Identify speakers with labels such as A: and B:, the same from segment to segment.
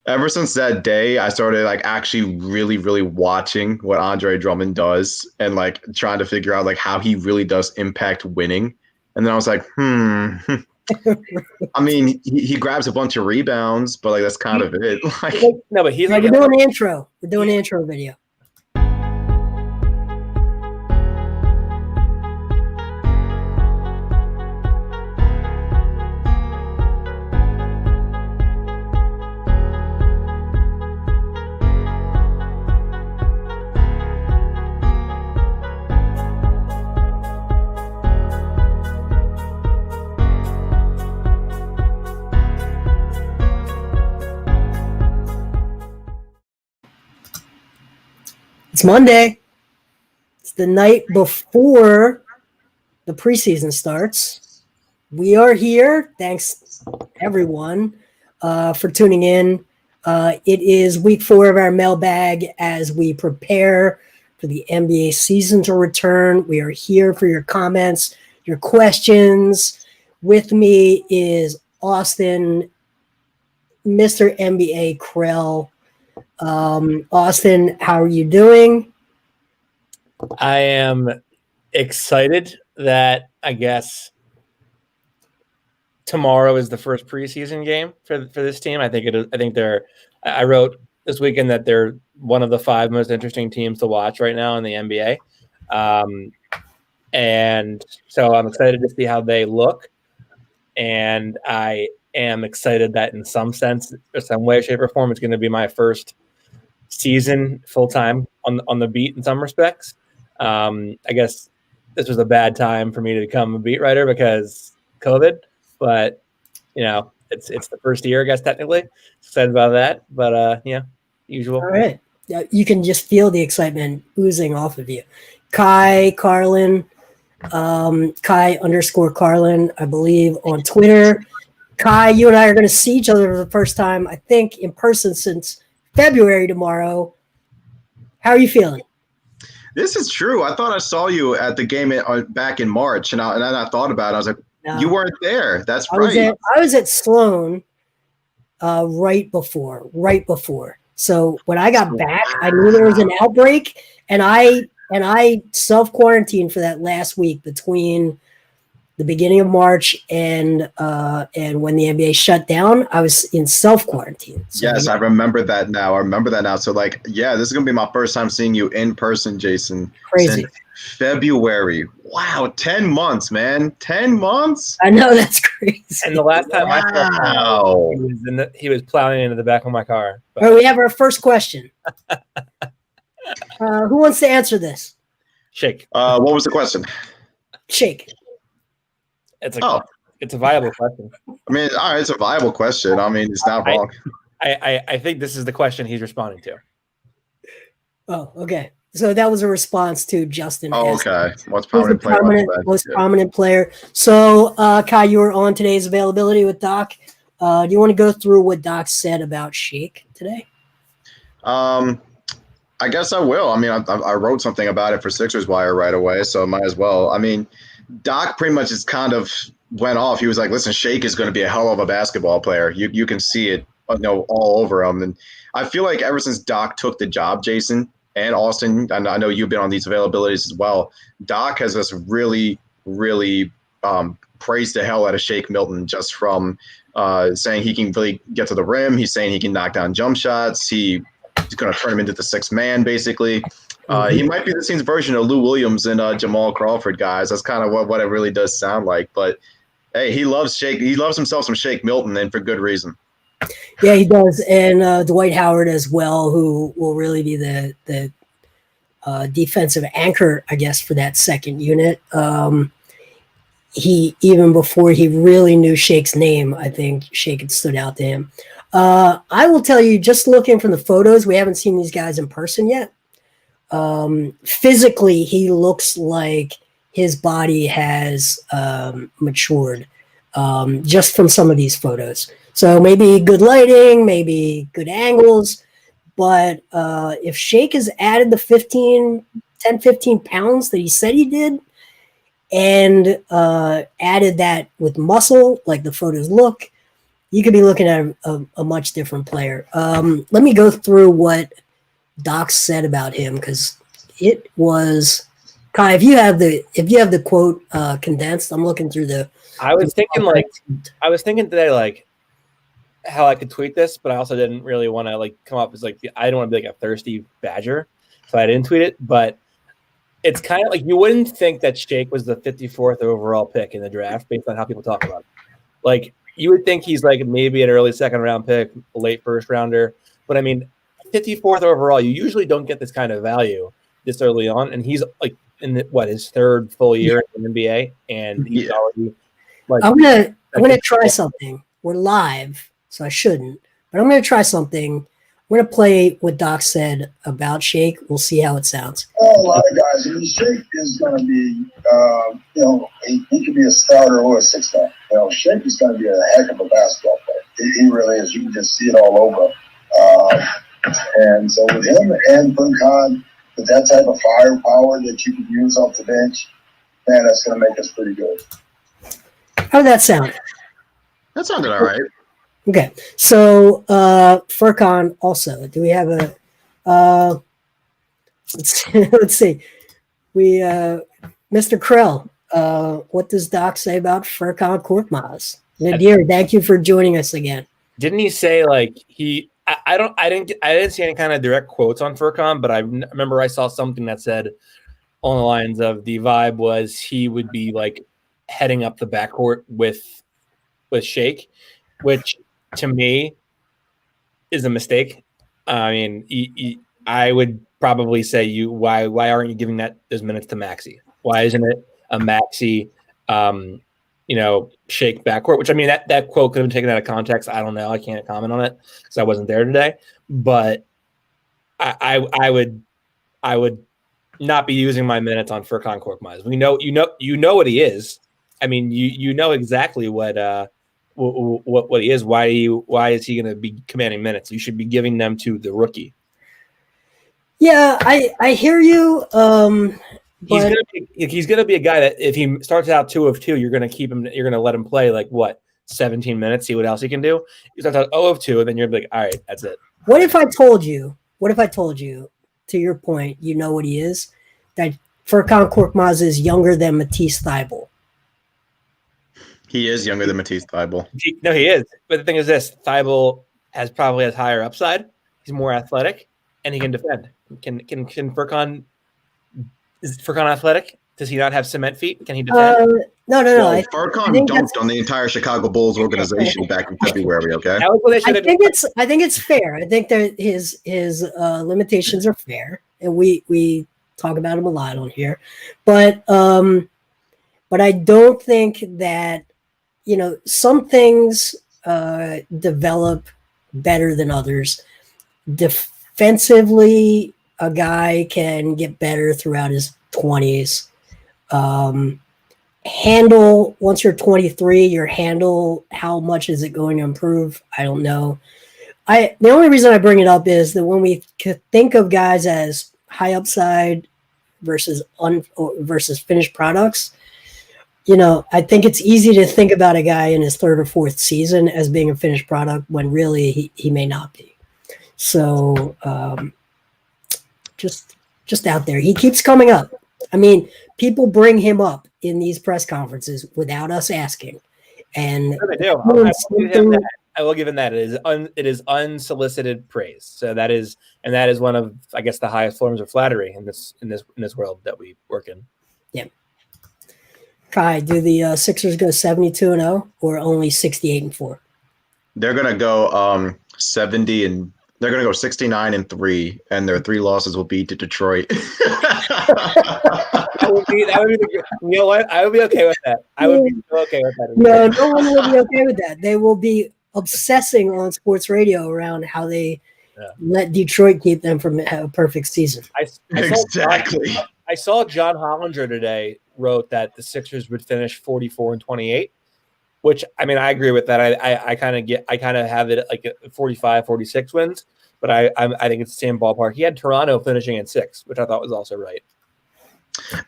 A: Ever since that day, I started like actually really, really watching what Andre Drummond does and like trying to figure out like how he really does impact winning. And then I was like, I mean, he grabs a bunch of rebounds, but like that's kind of it. Like,
B: No, but he's like,
C: we're doing an intro. We're doing an intro video. It's Monday. It's the night before the preseason starts. We are here. Thanks, everyone, for tuning in. It is week 4 of our mailbag as we prepare for the NBA season to return. We are here for your comments, your questions. With me is Austin, Mr. NBA Krell. Austin, how are you doing?
B: I am excited that I guess tomorrow is the first preseason game for this team. I think I wrote this weekend that they're one of the 5 most interesting teams to watch right now in the NBA. And so I'm excited to see how they look. And I am excited that in some sense, or some way, shape, or form, it's going to be my first season full-time on the beat in some respects. I guess this was a bad time for me to become a beat writer because COVID, but it's the first year, I guess, technically. Excited about that, but usual.
C: All right. You can just feel the excitement oozing off of you. Kai _Carlin, I believe, on Twitter. Kai, you and I are going to see each other for the first time, I think, in person since February tomorrow. How are you feeling?
A: this is true. I thought I saw you at the game back in March, and I thought about it. I was like, no, you weren't there. That's right.
C: I was at Sloan right before. So when I got back, I knew there was an outbreak, and I self-quarantined for that last week between the beginning of March and when the NBA shut down. I was in self-quarantine. So,
A: yes, I remember that now. So, like, yeah, this is going to be my first time seeing you in person, Jason.
C: Crazy.
A: Since February. Wow, 10 months, man. 10 months?
C: I know, that's crazy.
B: And the last time I saw him, he was plowing into the back of my car.
C: All right, we have our first question. Who wants to answer this?
B: Shake.
A: What was the question?
C: Shake.
B: It's a viable question.
A: I mean, all right, it's a viable question. I mean, it's not wrong.
B: I think this is the question he's responding to.
C: Oh, okay. So that was a response to Justin.
A: Oh, okay. Most prominent player. So, Kai, you were on today's availability with Doc. Do you want to go through what Doc said about Shake today? I guess I will. I mean, I wrote something about it for Sixers Wire right away, so I might as well. I mean, Doc pretty much just kind of went off. He was like, listen, Shake is going to be a hell of a basketball player. You can see it, all over him. And I feel like ever since Doc took the job, Jason and Austin, and I know you've been on these availabilities as well, Doc has us really, really praised the hell out of Shake Milton just from saying he can really get to the rim. He's saying he can knock down jump shots. He's going to turn him into the sixth man, basically. He might be the team's version of Lou Williams and Jamal Crawford, guys. That's kind of what it really does sound like. But, hey, he loves Shake. He loves himself some Shake Milton, and for good reason.
C: Yeah, he does. And Dwight Howard as well, who will really be the defensive anchor, I guess, for that second unit. Even before he really knew Shake's name, I think Shake had stood out to him. I will tell you, just looking from the photos, we haven't seen these guys in person yet. Physically, he looks like his body has matured just from some of these photos. So maybe good lighting, maybe good angles. But if Shake has added the 10, 15 pounds that he said he did, and added that with muscle, like the photos look, you could be looking at a much different player. Let me go through what Doc said about him, because it was Kai. If you have the quote condensed, I'm looking through the.
B: I was thinking today, like, how I could tweet this, but I also didn't really want to like come up as like I don't want to be like a thirsty Badger, so I didn't tweet it. But it's kind of like you wouldn't think that Shake was the 54th overall pick in the draft based on how people talk about it. Like you would think he's like maybe an early second round pick, late first rounder, but I mean 54th overall, you usually don't get this kind of value this early on, and he's like in his third full year in the NBA, and he's already like.
C: I'm gonna try something. We're live, so I shouldn't, but I'm gonna try something. I'm gonna play what Doc said about Shake. We'll see how it sounds.
D: A lot of guys. I mean, Shake is going to be, he could be a starter or a six-star. Shake is going to be a heck of a basketball player. He really is. You can just see it all over. And so with him and Furkan, with that type of firepower that you can use off the bench, man, that's going to make us pretty good.
C: How did that sound?
A: That sounded all right.
C: Okay, so Furkan also. Do we have a? Let's see. We Mr. Krell. What does Doc say about Furkan Korkmaz? Nadir, thank you for joining us again.
B: Didn't he say like he? I didn't see any kind of direct quotes on Furkan, but I remember I saw something that said on the lines of the vibe was he would be like heading up the backcourt with Shake, which to me is a mistake. I mean, I would probably say why aren't you giving those minutes to Maxey? Why isn't it a Maxey, Shake backcourt? Which I mean that quote could have been taken out of context. I don't know. I can't comment on it because I wasn't there today. But I would not be using my minutes on Furkan Korkmaz. We know you know what he is. I mean you know exactly what he is. Why is he going to be commanding minutes? You should be giving them to the rookie.
C: Yeah, I hear you.
B: He's gonna be a guy that if he starts out 2 of 2, you're gonna keep him. You're gonna let him play like 17 minutes, see what else he can do. He starts out 0 of 2, and then you're like, all right, that's it.
C: What if I told you? To your point, you know what he is. That Furkan Korkmaz is younger than Matisse Thybulle.
A: He is younger than Matisse Thybulle.
B: No, he is. But the thing is this: Thybulle probably has higher upside. He's more athletic, and he can defend. Can Furkan? Is Furkan athletic? Does he not have cement feet? Can he defend?
C: No.
A: Well, Furkan dunked on the entire Chicago Bulls organization back in February. Okay,
C: I think it's fair. I think that his limitations are fair, and we talk about him a lot on here. But I don't think that some things develop better than others. Defensively, a guy can get better throughout his 20s. Handle, once you're 23, your handle, how much is it going to improve? I don't know. The only reason I bring it up is that when we think of guys as high upside versus finished products, I think it's easy to think about a guy in his 3rd or 4th season as being a finished product when really he may not be. So just out there, he keeps coming up. I mean, people bring him up in these press conferences without us asking. And
B: I will give him that. It is unsolicited praise. So that is one of, I guess, the highest forms of flattery in this world that we work in.
C: Yeah. Kai, do the Sixers go 72-0 or only 68-4?
A: They're gonna go 70 and they're gonna go 69-3, and their 3 losses will be to Detroit.
B: That would be you know what? I would be okay with that. I would be okay with that.
C: No one will be okay with that. They will be obsessing on sports radio around how they let Detroit keep them from a perfect season.
B: I saw John Hollinger today wrote that the Sixers would finish 44-28, which I mean I agree with that. I kind of have it at like 45, 46 wins, but I think it's the same ballpark. He had Toronto finishing at 6, which I thought was also right.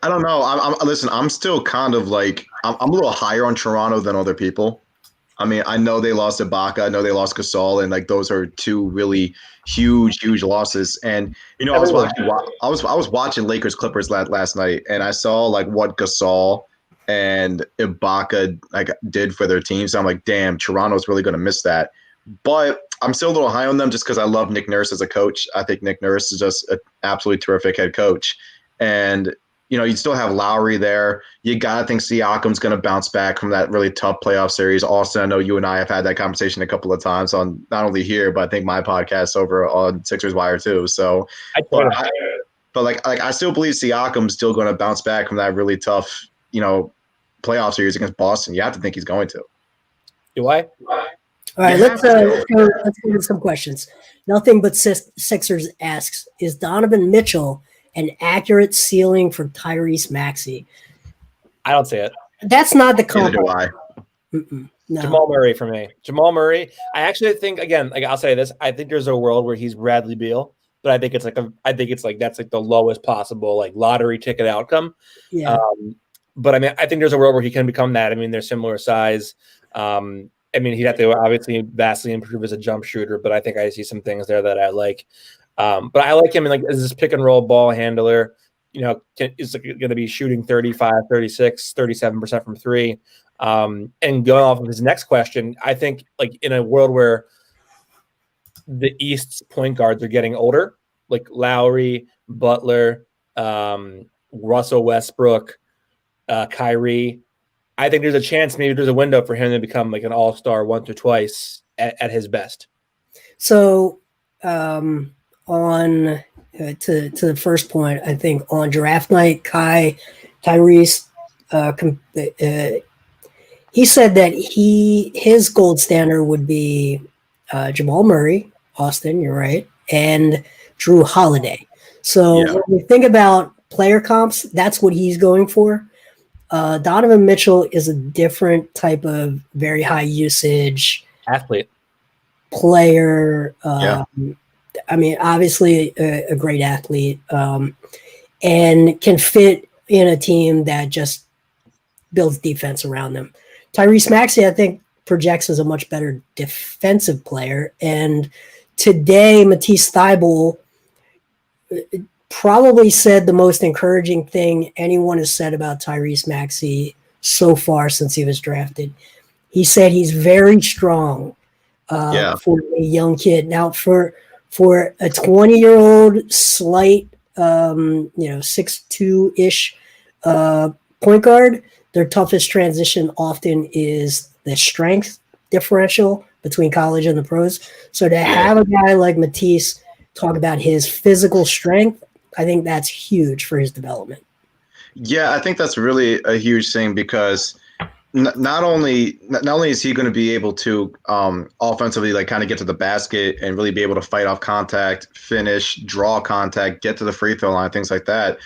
A: I don't know. Listen, I'm still kind of like I'm a little higher on Toronto than other people. I mean, I know they lost Ibaka. I know they lost Gasol, and like those are two really huge losses. And I was watching Lakers Clippers last night, and I saw like what Gasol and Ibaka like did for their teams. So I'm like, damn, Toronto's really going to miss that. But I'm still a little high on them just because I love Nick Nurse as a coach. I think Nick Nurse is just an absolutely terrific head coach, and you still have Lowry there. You got to think Siakam's going to bounce back from that really tough playoff series. Austin, I know you and I have had that conversation a couple of times on not only here, but I think my podcast over on Sixers Wire too. So, but I still believe Siakam's still going to bounce back from that really tough, playoff series against Boston. You have to think he's going to.
B: Do I?
C: All right, let's go with some questions. Nothing but Sixers asks, is Donovan Mitchell an accurate ceiling for Tyrese Maxey?
B: I don't see it.
C: That's not the
A: Neither do I.
C: No.
B: Jamal Murray for me. Jamal Murray. I actually think, again, like I'll say this, I think there's a world where he's Bradley Beal, but I think it's that's like the lowest possible like lottery ticket outcome.
C: Yeah.
B: But I mean, I think there's a world where he can become that. I mean, they're similar size. I mean, he'd have to obviously vastly improve as a jump shooter, but I think I see some things there that I like. But I like him as this pick and roll ball handler. Is going to be shooting 35, 36, 37% from three. And going off of his next question, I think like in a world where the East's point guards are getting older, like Lowry, Butler, Russell Westbrook, Kyrie, I think there's a chance maybe there's a window for him to become like an all-star once or twice at his best.
C: So on to the first point, I think on draft night, Tyrese, he said that his gold standard would be Jamal Murray, Austin, you're right, and Drew Holiday. So when we think about player comps, that's what he's going for. Donovan Mitchell is a different type of very high usage
B: athlete
C: player. I mean, obviously a great athlete, and can fit in a team that just builds defense around them. Tyrese Maxey, I think, projects as a much better defensive player. And today, Matisse Thybulle probably said the most encouraging thing anyone has said about Tyrese Maxey so far since he was drafted. He said he's very strong for a young kid. Now, for a 20-year-old slight, 6'2"-ish point guard, their toughest transition often is the strength differential between college and the pros. So to have a guy like Matisse talk about his physical strength, I think that's huge for his development.
A: Yeah, I think that's really a huge thing because not only is he going to be able to offensively like kind of get to the basket and really be able to fight off contact, finish, draw contact, get to the free throw line, things like that.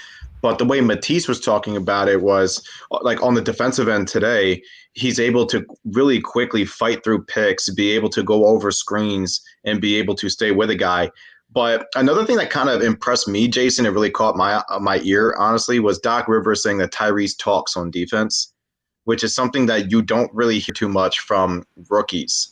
A: But the way Matisse was talking about it was like on the defensive end today, he's able to really quickly fight through picks, be able to go over screens and be able to stay with a guy. But another thing that kind of impressed me, Jason, it really caught my ear, honestly, was Doc Rivers saying that Tyrese talks on defense, which is something that you don't really hear too much from rookies.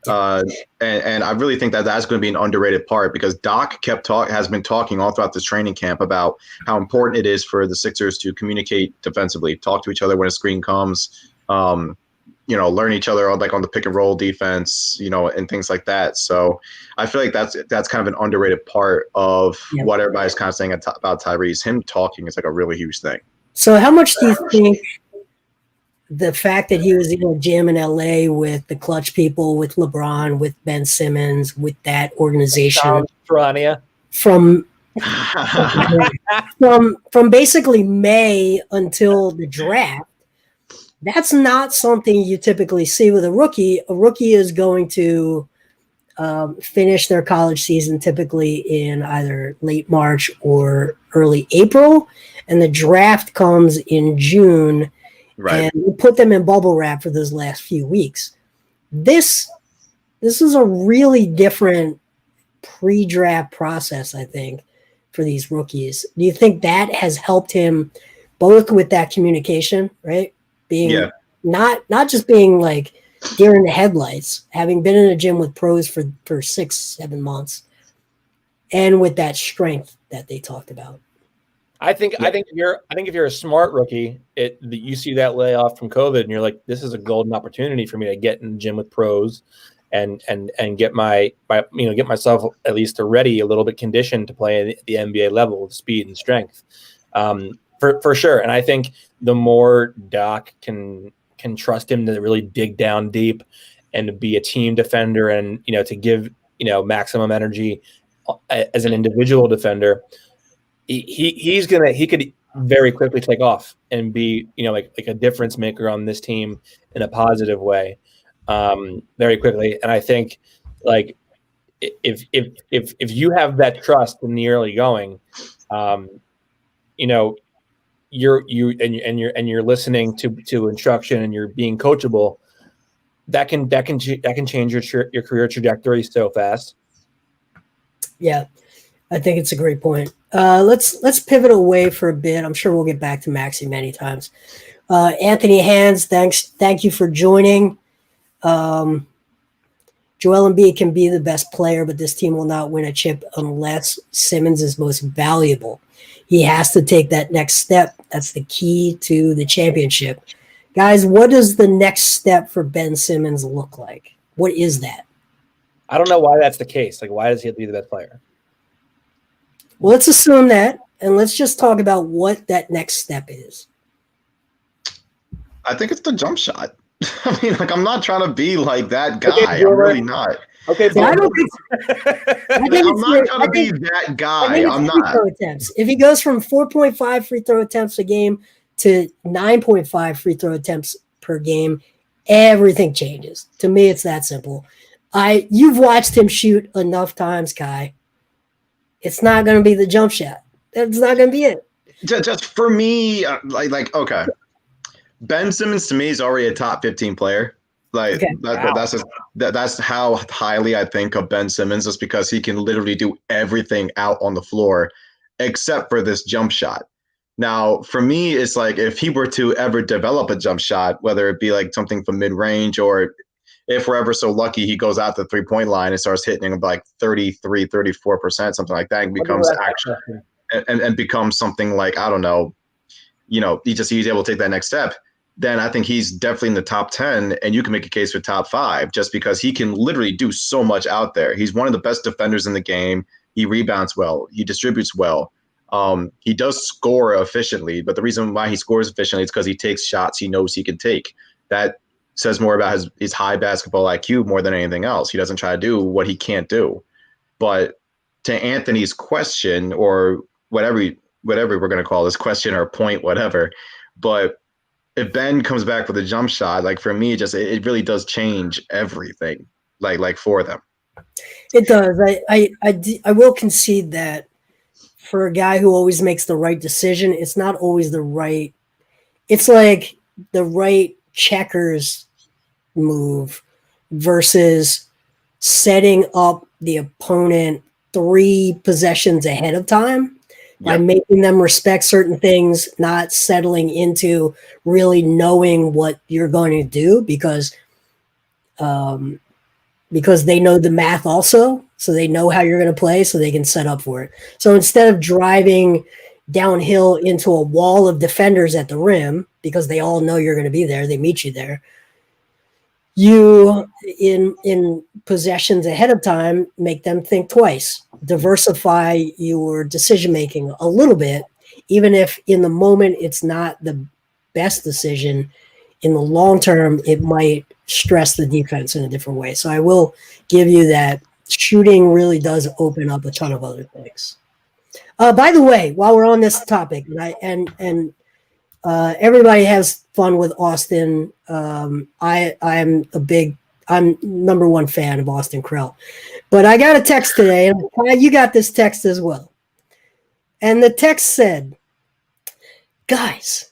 A: And I really think that that's going to be an underrated part because Doc has been talking all throughout this training camp about how important it is for the Sixers to communicate defensively, talk to each other when a screen comes, learn each other on the pick and roll defense, and things like that. So I feel like that's kind of an underrated part of what everybody's kind of saying about Tyrese. Him talking is like a really huge thing.
C: So how much do you think the fact that he was in a gym in LA with the Clutch people, with LeBron, with Ben Simmons, with that organization from basically May until the draft, that's not something you typically see with a rookie. A rookie is going to finish their college season typically in either late March or early April, and the draft comes in June. Right. And we put them in bubble wrap for those last few weeks. This is a really different pre-draft process, I think, for these rookies. Do you think that has helped him both with that communication, right? Being not just being like deer in the headlights, having been in a gym with pros for 6-7 months, and with that strength that they talked about.
B: I think if you're a smart rookie, you see that layoff from COVID, and you're like, this is a golden opportunity for me to get in the gym with pros, and get get myself at least ready, a little bit conditioned to play at the NBA level with speed and strength, for sure. And I think the more Doc can trust him to really dig down deep and to be a team defender, and to give maximum energy as an individual defender, he could very quickly take off and be like a difference maker on this team in a positive way, very quickly. And I think like if you have that trust in the early going, you're listening to instruction, and you're being coachable, that can change your career trajectory so fast.
C: Yeah, I think it's a great point. Let's pivot away for a bit. I'm sure we'll get back to Maxey many times. Anthony Hands, thank you for joining. Joel Embiid can be the best player, but this team will not win a chip unless Simmons is most valuable. He has to take that next step. That's the key to the championship. Guys, what does the next step for Ben Simmons look like? What is that?
B: I don't know why that's the case. Like, why does he have to be the best player?
C: Well, let's assume that, and let's just talk about what that next step is.
A: I think it's the jump shot. I mean, like, I'm not trying to be like that guy.
B: Okay,
A: I'm really not.
B: Okay,
C: I don't think
A: I'm not trying to be that guy. I'm not.
C: Throw attempts. If he goes from 4.5 free throw attempts a game to 9.5 free throw attempts per game, everything changes. To me, it's that simple. You've watched him shoot enough times, Kai. It's not going to be the jump shot. That's not going to be it.
A: Just for me, okay. Ben Simmons to me is already a top 15 player. Like, okay. That's how highly I think of Ben Simmons, just because he can literally do everything out on the floor except for this jump shot. Now, for me, it's like if he were to ever develop a jump shot, whether it be like something from mid-range, or if we're ever so lucky he goes out the three-point line and starts hitting like 33, 34%, something like that, and becomes and becomes something like, I don't know, he's able to take that next step, then I think he's definitely in the top 10, and you can make a case for top 5 just because he can literally do so much out there. He's one of the best defenders in the game. He rebounds well. He distributes well. He does score efficiently, but the reason why he scores efficiently is because he takes shots he knows he can take. That says more about his high basketball IQ more than anything else. He doesn't try to do what he can't do. But to Anthony's question, or whatever we're going to call this question or point, whatever, but if Ben comes back with a jump shot, like for me, it really does change everything, like for them.
C: It does. I will concede that for a guy who always makes the right decision, it's not always the right. It's like the right checkers move versus setting up the opponent 3 possessions ahead of time. By making them respect certain things, not settling into really knowing what you're going to do because they know the math also, so they know how you're going to play, so they can set up for it. So instead of driving downhill into a wall of defenders at the rim, because they all know you're going to be there, they meet you there, you, in possessions ahead of time, make them think twice. Diversify your decision-making a little bit, even if in the moment it's not the best decision. In the long term, it might stress the defense in a different way. So I will give you that. Shooting really does open up a ton of other things. By the way, while we're on this topic, and everybody has fun with Austin. I'm number one fan of Austin Krell, but I got a text today, and you got this text as well. And the text said, "Guys,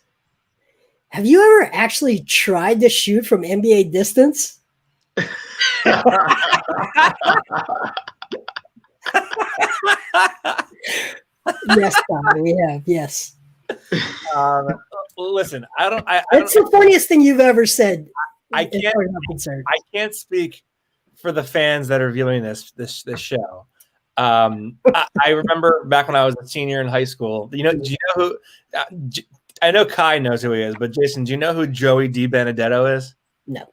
C: have you ever actually tried to shoot from NBA distance?" Yes, Tom, we have. Yes.
B: Listen, I don't.
C: It's the funniest thing you've ever said
B: I can't speak for the fans that are viewing this show. I remember back when I was a senior in high school. Do you know who? I know Kai knows who he is, but Jason, do you know who Joey DiBenedetto is?
C: No.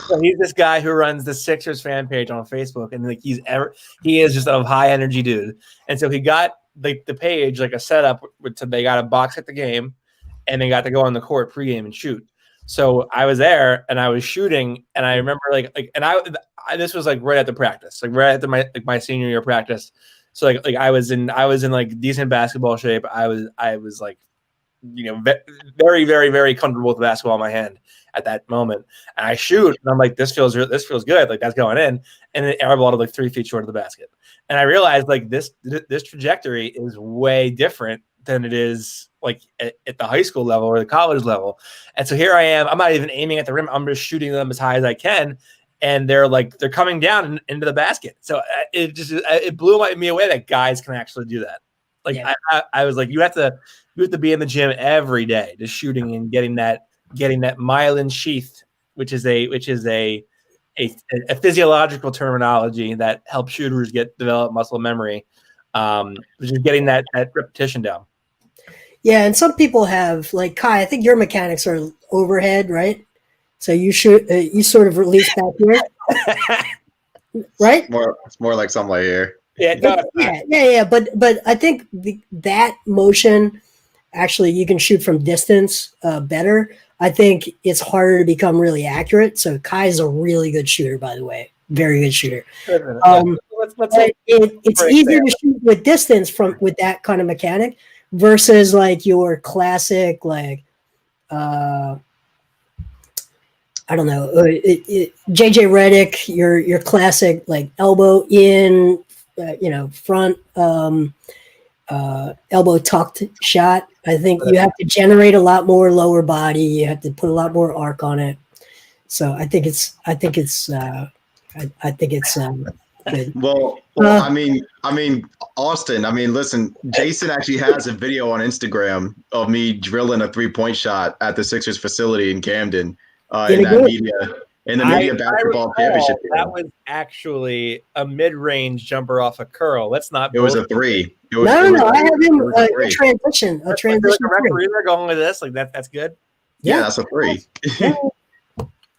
B: So he's this guy who runs the Sixers fan page on Facebook, and like he is just a high energy dude. And so he got the page like a setup. They got a box at the game, and they got to go on the court pregame and shoot. So I was there and I was shooting, and I remember this was like right at the practice, like right after my senior year practice. So like I was in like decent basketball shape. I was like, very, very, very comfortable with the basketball in my hand at that moment. And I shoot, and I'm like, this feels good. Like that's going in, and it airballed like 3 feet short of the basket. And I realized like this trajectory is way different than it is like at the high school level or the college level. And so here I am. I'm not even aiming at the rim. I'm just shooting them as high as I can. And they're coming down into the basket. So it blew me away that guys can actually do that. Like yeah. I was like, you have to be in the gym every day, just shooting and getting that myelin sheath, which is a physiological terminology that helps shooters develop muscle memory, which is getting that repetition down.
C: Yeah, and some people have, like Kai, I think your mechanics are overhead, right? So you shoot, you sort of release back here, right?
A: It's more like something like here.
C: Yeah. But I think that motion, actually, you can shoot from distance better. I think it's harder to become really accurate. So Kai's a really good shooter, by the way, very good shooter. It's easier to shoot with distance with that kind of mechanic versus like your classic I don't know, JJ Redick, your classic like elbow in, front elbow tucked shot. I think you have to generate a lot more lower body. You have to put a lot more arc on it. So I think it's good.
A: Well, I mean, Austin. I mean, listen, Jason actually has a video on Instagram of me drilling a 3-point shot at the Sixers facility in Camden in the media basketball championship game.
B: That was actually a mid-range jumper off a curl. Let's not.
A: It was a 3.
C: No. I have him a transition. A transition.
B: The referee are going with this. Like that's good.
A: Yeah, that's a 3.
C: Yeah.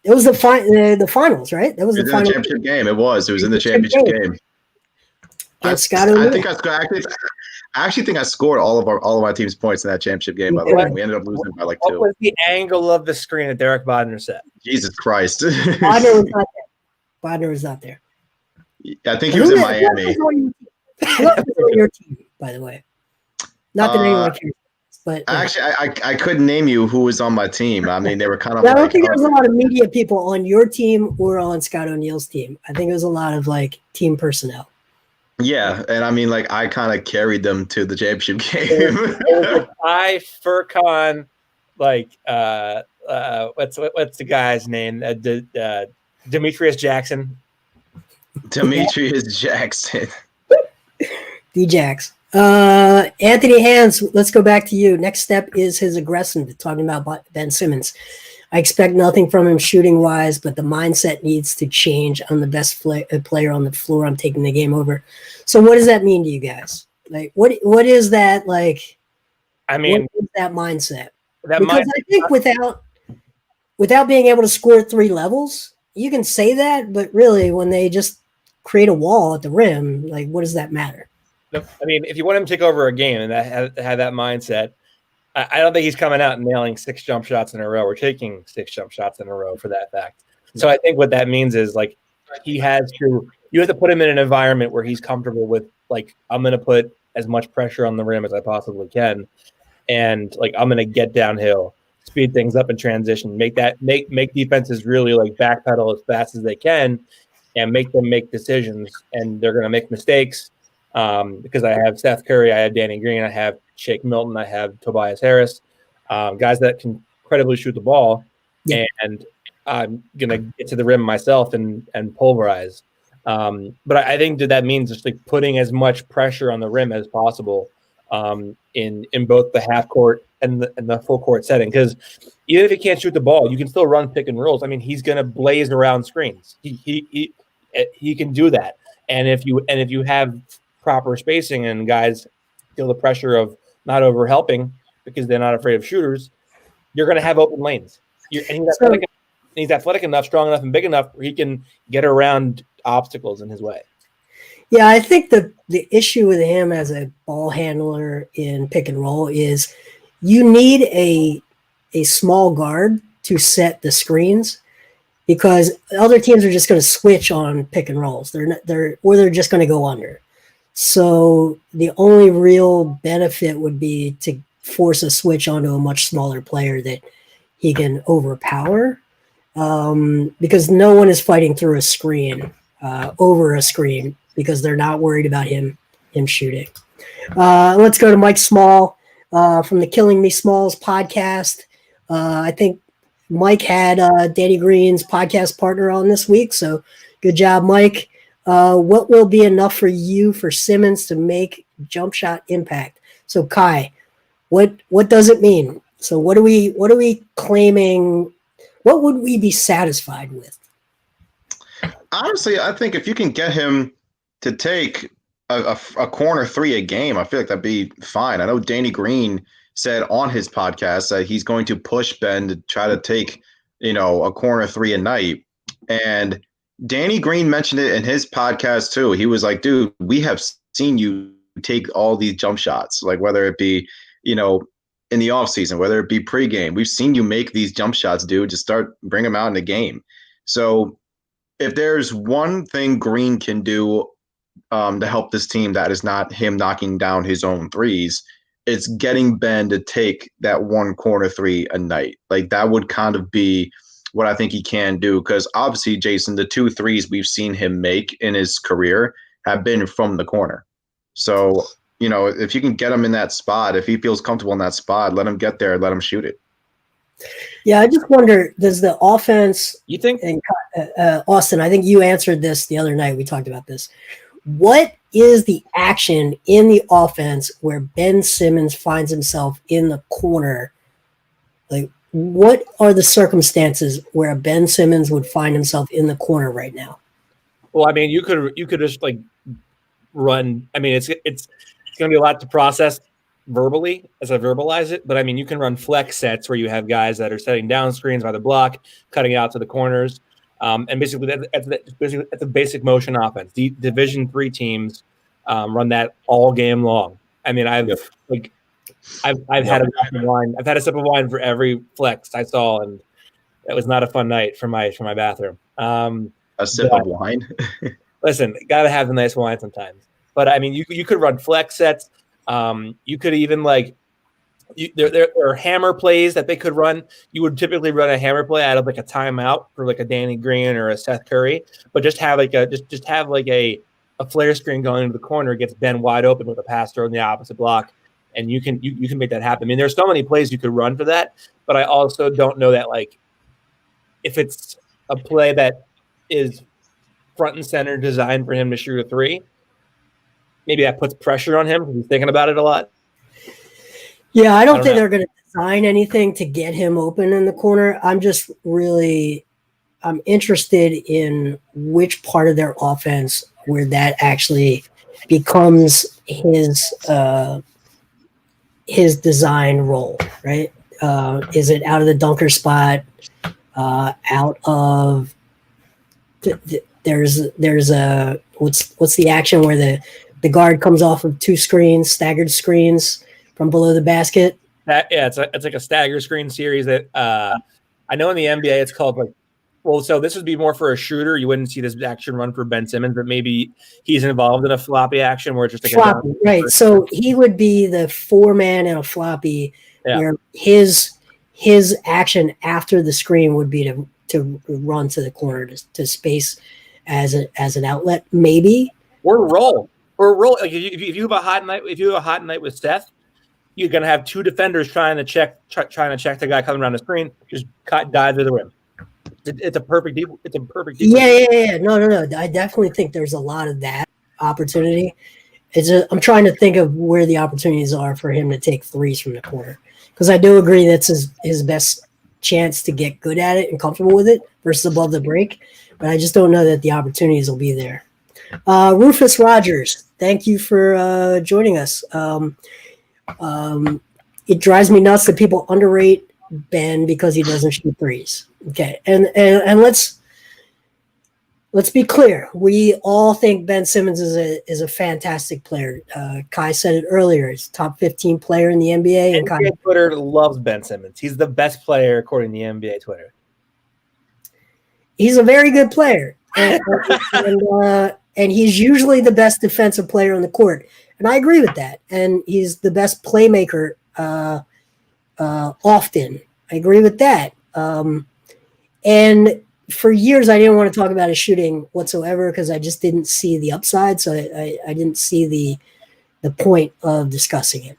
C: It was the finals, right? That was the final
A: championship game. It was in the championship game. I actually think I scored all of our team's points in that championship game. By the way, we ended up losing by like 2.
B: What was the angle of the screen that Derek Bodner set?
A: Jesus Christ!
C: Bodner was not there.
A: I think he was in Miami.
C: Who was on your team, by the way? Not that anyone cares. But
A: actually, I couldn't name you who was on my team. I mean, they were kind of.
C: I don't think there was a lot of media people on your team or on Scott O'Neal's team. I think it was a lot of like team personnel.
A: Yeah, and I mean, like I kind of carried them to the championship game.
B: Furkan, like what's the guy's name? Demetrius Jackson.
A: Demetrius Jackson.
C: D-Jax. Anthony Hands, let's go back to you. Next step is his aggression, talking about Ben Simmons. I expect nothing from him shooting wise, but the mindset needs to change. I'm the best player on the floor. I'm taking the game over. So what does that mean to you guys? Like, what is that like?
B: I mean,
C: what is that mindset? I think without being able to score 3 levels, you can say that, but really when they just create a wall at the rim, like what does that matter?
B: I mean, if you want him to take over a game and have that mindset, I don't think he's coming out and nailing 6 jump shots in a row or taking 6 jump shots in a row for that fact. So I think what that means is like you have to put him in an environment where he's comfortable with like, I'm going to put as much pressure on the rim as I possibly can. And like, I'm going to get downhill, speed things up in transition, make defenses really like backpedal as fast as they can and make them make decisions. And they're going to make mistakes. Because I have Seth Curry, I have Danny Green, I have Shake Milton, I have Tobias Harris, guys that can incredibly shoot the ball, and I'm gonna get to the rim myself and pulverize. But I think that means just like putting as much pressure on the rim as possible in both the half court in the full court setting, because even if he can't shoot the ball, you can still run pick and rolls. I mean, he's going to blaze around screens. He can do that. And if you have proper spacing and guys feel the pressure of not over helping because they're not afraid of shooters, you're going to have open lanes. He's athletic enough, strong enough, and big enough where he can get around obstacles in his way.
C: Yeah, I think the issue with him as a ball handler in pick and roll is you need a small guard to set the screens, because other teams are just going to switch on pick and rolls. They're just going to go under. So the only real benefit would be to force a switch onto a much smaller player that he can overpower, because no one is fighting through a screen, over a screen, because they're not worried about him shooting. Let's go to Mike Small from the Killing Me Smalls podcast. I think Mike had Danny Green's podcast partner on this week, so good job, Mike. What will be enough for you for Simmons to make jump shot impact? So Kai, what does it mean? So what are we claiming? What would we be satisfied with?
A: Honestly, I think if you can get him to take a corner three a game, I feel like that'd be fine. I know Danny Green said on his podcast that he's going to push Ben to try to take, a corner three a night. And Danny Green mentioned it in his podcast too. He was like, dude, we have seen you take all these jump shots, like whether it be, in the offseason, whether it be pregame. We've seen you make these jump shots, dude. Just bring them out in the game. So if there's one thing Green can do to help this team that is not him knocking down his own threes, it's getting Ben to take that one corner three a night. Like that would kind of be what I think he can do, because obviously, Jason, the 2 threes we've seen him make in his career have been from the corner. So, if you can get him in that spot, if he feels comfortable in that spot, let him get there, let him shoot it.
C: Yeah, I just wonder, does the offense –
B: You think?
C: And Austin, I think you answered this the other night. We talked about this. What is the action in the offense where Ben Simmons finds himself in the corner? Like, what are the circumstances where Ben Simmons would find himself in the corner right now?
B: Well, I mean, you could just like run. I mean, it's going to be a lot to process verbally as I verbalize it, but I mean, you can run flex sets where you have guys that are setting down screens by the block, cutting out to the corners, and basically that's a basic motion offense. The Division III teams run that all game long. I mean, I've had a glass of wine. I've had a sip of wine for every flex I saw, and that was not a fun night for my bathroom.
A: A sip of wine.
B: Listen, gotta have the nice wine sometimes. But I mean, you could run flex sets. You could even there are hammer plays that they could run. You would typically run a hammer play out of like a timeout for like a Danny Green or a Seth Curry, but just have like a flare screen going into the corner, gets Ben wide open with a pass throw in the opposite block, and you can make that happen. I mean, there's so many plays you could run for that, but I also don't know that like if it's a play that is front and center designed for him to shoot a three, maybe that puts pressure on him because he's thinking about it a lot.
C: Yeah, I don't think they're going to design anything to get him open in the corner. I'm interested in which part of their offense where that actually becomes his design role, right? Is it out of the dunker spot? Out of there's a what's the action where the guard comes off of 2 screens, staggered screens from below the basket?
B: It's like a stagger screen series that I know in the NBA it's called like. Well, so this would be more for a shooter. You wouldn't see this action run for Ben Simmons, but maybe he's involved in a floppy action where it's just like
C: floppy, right? So he would be the 4-man in a floppy, where his action after the screen would be to run to the corner to space as an outlet, maybe,
B: or roll. Like if you have a hot night, with Seth, you're gonna have 2 defenders trying to check the guy coming around the screen. Just dive to the rim. It's a perfect deep.
C: Yeah. No. I definitely think there's a lot of that opportunity. I'm trying to think of where the opportunities are for him to take threes from the corner, because I do agree that's his best chance to get good at it and comfortable with it versus above the break. But I just don't know that the opportunities will be there. Rufus Rogers, thank you for joining us. It drives me nuts that people underrate Ben because he doesn't shoot threes. Okay, and let's be clear. We all think Ben Simmons is a fantastic player. Kai said it earlier. He's top 15 player in the NBA. And
B: NBA Twitter loves Ben Simmons. He's the best player according to the NBA Twitter.
C: He's a very good player, and he's usually the best defensive player on the court. And I agree with that. And he's the best playmaker often. I agree with that. And for years, I didn't want to talk about his shooting whatsoever because I just didn't see the upside. So I didn't see the point of discussing it.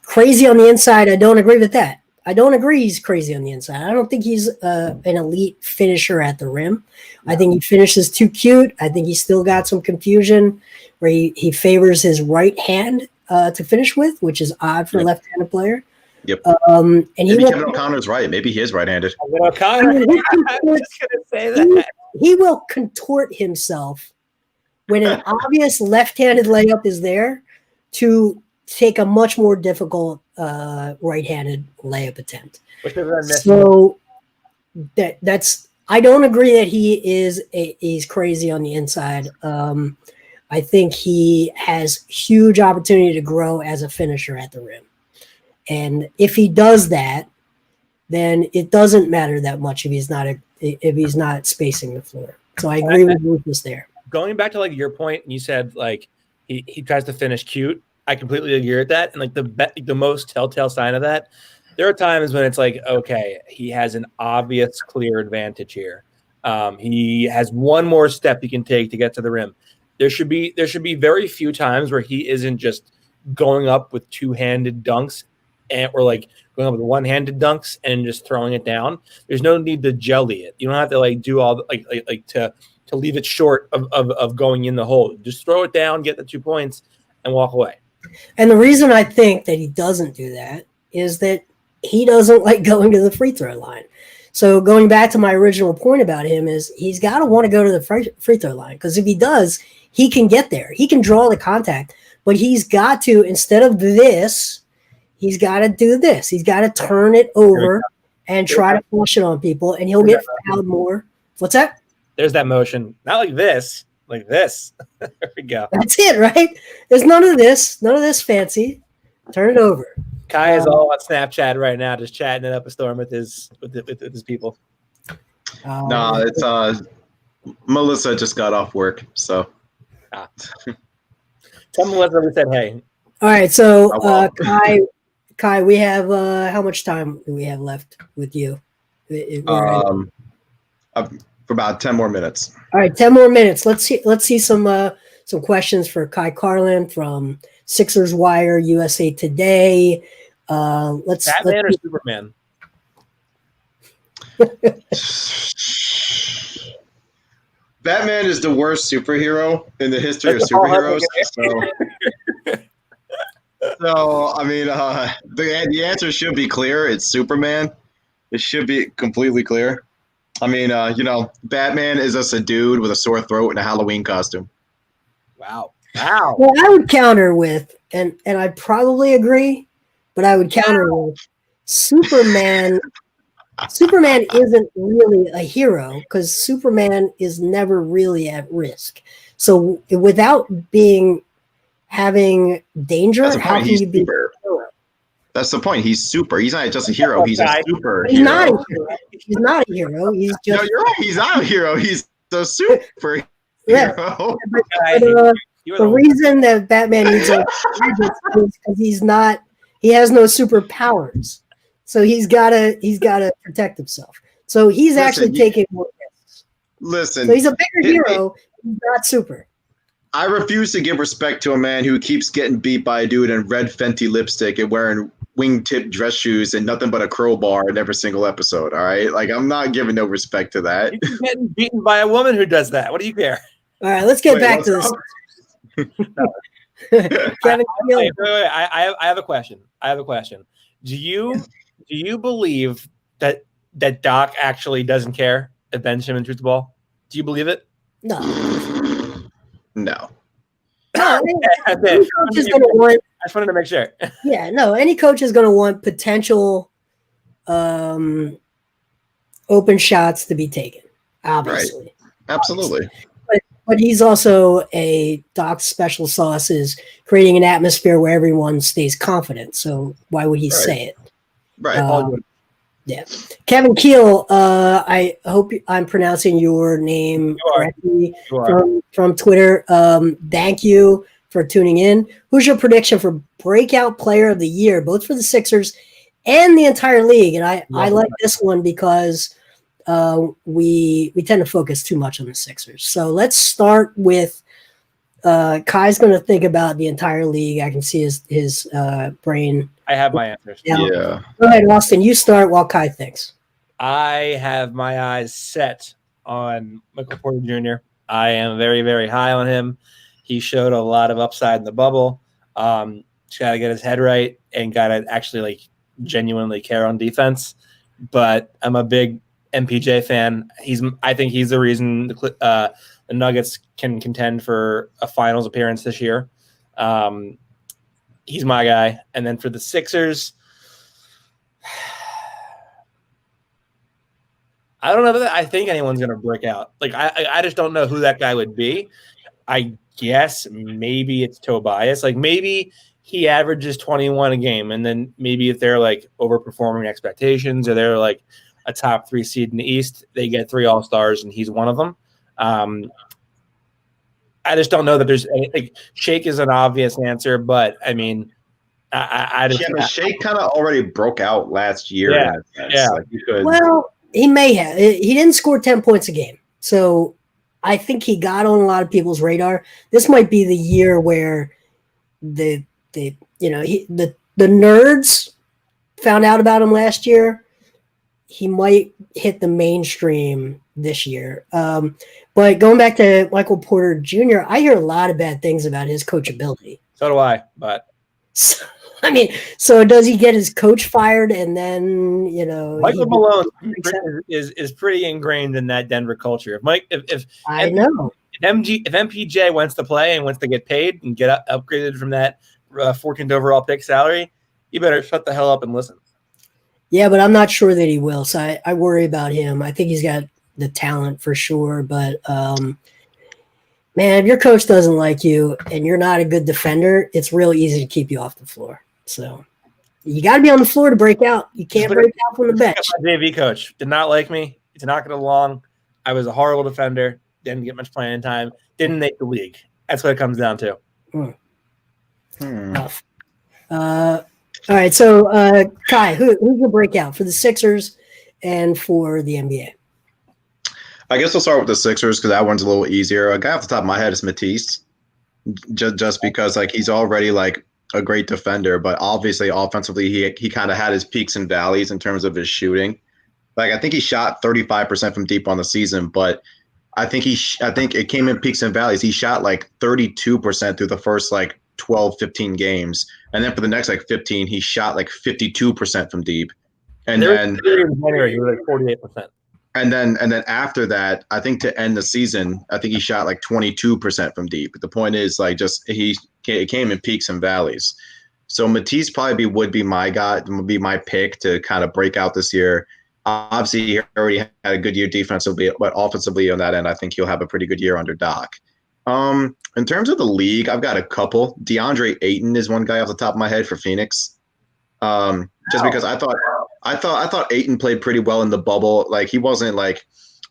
C: Crazy on the inside, I don't agree with that. I don't agree he's crazy on the inside. I don't think he's an elite finisher at the rim. I think he finishes too cute. I think he's still got some confusion where he favors his right hand to finish with, which is odd for a left-handed player.
A: Yep.
C: And
A: maybe Kevin O'Connor's right. Maybe he is right-handed.
B: O'Connor. I was just gonna say that.
C: He will contort himself when an obvious left-handed layup is there to take a much more difficult right-handed layup attempt. So that's I don't agree that he's crazy on the inside. I think he has huge opportunity to grow as a finisher at the rim. And if he does that, then it doesn't matter that much if he's not spacing the floor. So I agree with Rufus there.
B: Going back to like your point, and you said like he tries to finish cute. I completely agree with that. And like the most telltale sign of that, there are times when it's like, okay, he has an obvious clear advantage here. He has one more step he can take to get to the rim. There should be very few times where he isn't just going up with two-handed dunks or like going up with one-handed dunks and just throwing it down. There's no need to jelly it. You don't have to like do all like to leave it short of going in the hole. Just throw it down, get the 2 points, and walk away.
C: And the reason I think that he doesn't do that is that he doesn't like going to the free throw line. So going back to my original point about him is he's got to want to go to the free throw line because if he does, he can get there. He can draw the contact, but he's got to, instead of this, he's got to do this. He's got to turn it over and try to push it on people, and he'll get fouled more. What's that?
B: There's that motion. Not like this. Like this. There we go.
C: That's it, right? There's none of this fancy. Turn it over.
B: Kai is all on Snapchat right now, just chatting it up a storm with his people.
A: No, it's Melissa just got off work, so.
B: Tell Melissa we said hey.
C: All right, so Kai, we have how much time do we have left with you?
A: For about 10 more minutes.
C: All right, 10 more minutes. Let's see some questions for Kai Carlin from Sixers Wire, USA Today.
B: Batman or Superman?
A: Batman is the worst superhero in the history of superheroes. So I mean, the answer should be clear. It's Superman. It should be completely clear. I mean, Batman is just a dude with a sore throat and a Halloween costume.
B: Wow.
C: Well, I would counter with, and I'd probably agree, but I would counter with Superman. Superman isn't really a hero because Superman is never really at risk. So without having danger, how can you be a hero?
A: That's the point. He's super. He's not just a hero. He's a super
C: He's
A: hero.
C: not a hero. He's not a hero. He's just.
A: No, you're right. He's not a hero. He's a super
C: Yeah.
A: hero.
C: The reason that Batman needs a is because he has no superpowers. So he's gotta protect himself. So he's actually taking more risks.
A: Listen.
C: So he's a bigger hero. He's not super.
A: I refuse to give respect to a man who keeps getting beat by a dude in red Fenty lipstick and wearing wingtip dress shoes and nothing but a crowbar in every single episode. All right, like I'm not giving no respect to that.
B: He's getting beaten by a woman who does that. What do you care?
C: All right, let's get back to this. Kevin Keel.
B: Wait. I have a question. Do you believe that Doc actually doesn't care if Ben Simmons shoots the ball? Do you believe it?
C: No.
A: No.
C: Any coach is going to want.
B: I just wanted to make sure.
C: Yeah, no. Any coach is going to want potential open shots to be taken. Obviously,
A: right. Absolutely.
C: But he's also a Doc's special sauce is creating an atmosphere where everyone stays confident. So why would he say it?
A: Right.
C: Yeah. Kevin Keel, I hope I'm pronouncing your name correctly from Twitter. Thank you for tuning in. Who's your prediction for breakout player of the year, both for the Sixers and the entire league? And I like this one because we tend to focus too much on the Sixers. So let's start with Kai's going to think about the entire league. I can see his brain.
B: I have my answers.
A: Yeah.
C: Go ahead, Austin. You start while Kai thinks.
B: I have my eyes set on Michael Porter Jr. I am very, very high on him. He showed a lot of upside in the bubble. Just got to get his head right and got to actually genuinely care on defense. But I'm a big MPJ fan. I think he's the reason the Nuggets can contend for a finals appearance this year. He's my guy. And then for the Sixers, I don't know that I think anyone's going to break out. I just don't know who that guy would be. I guess maybe it's Tobias. Maybe he averages 21 a game, and then maybe if they're overperforming expectations or they're a top 3 seed in the East, they get 3 All-Stars, and he's one of them. I just don't know that there's anything. Shake is an obvious answer, but I mean, I just
A: Shake kind of already broke out last year.
B: Yeah.
C: Well, he may have. He didn't score 10 points a game, so I think he got on a lot of people's radar. This might be the year where the nerds found out about him last year. He might hit the mainstream this year. But going back to Michael Porter Jr., I hear a lot of bad things about his coachability.
B: So do I, but
C: so does he get his coach fired and then,
B: Michael Malone is pretty ingrained in that Denver culture. If MPJ wants to play and wants to get paid and get upgraded from that 14th overall pick salary, you better shut the hell up and listen.
C: Yeah, but I'm not sure that he will. So I worry about him. I think he's got the talent for sure. But, man, if your coach doesn't like you and you're not a good defender, it's real easy to keep you off the floor. So you got to be on the floor to break out. You can't break out from the bench.
B: My JV coach did not like me. He did not get along. I was a horrible defender. Didn't get much playing time. Didn't make the league. That's what it comes down to.
C: Tough. All right, so Kai, who's your breakout for the Sixers and for the NBA?
A: I guess we'll start with the Sixers because that one's a little easier. A guy off the top of my head is Matisse, just because he's already a great defender, but obviously offensively he kind of had his peaks and valleys in terms of his shooting. I think he shot 35% from deep on the season, but I think it came in peaks and valleys. He shot 32% through the first 12, 15 games. And then for the next 15, he shot 52% from deep. And then
B: he was 48%.
A: And then after that, I think to end the season, I think he shot 22% from deep. But the point is it came in peaks and valleys. So Matisse probably would be my guy, would be my pick to kind of break out this year. Obviously, he already had a good year defensively, but offensively on that end, I think he'll have a pretty good year under Doc. In terms of the league, I've got a couple. Deandre Ayton is one guy off the top of my head for Phoenix. Just because I thought Ayton played pretty well in the bubble. He wasn't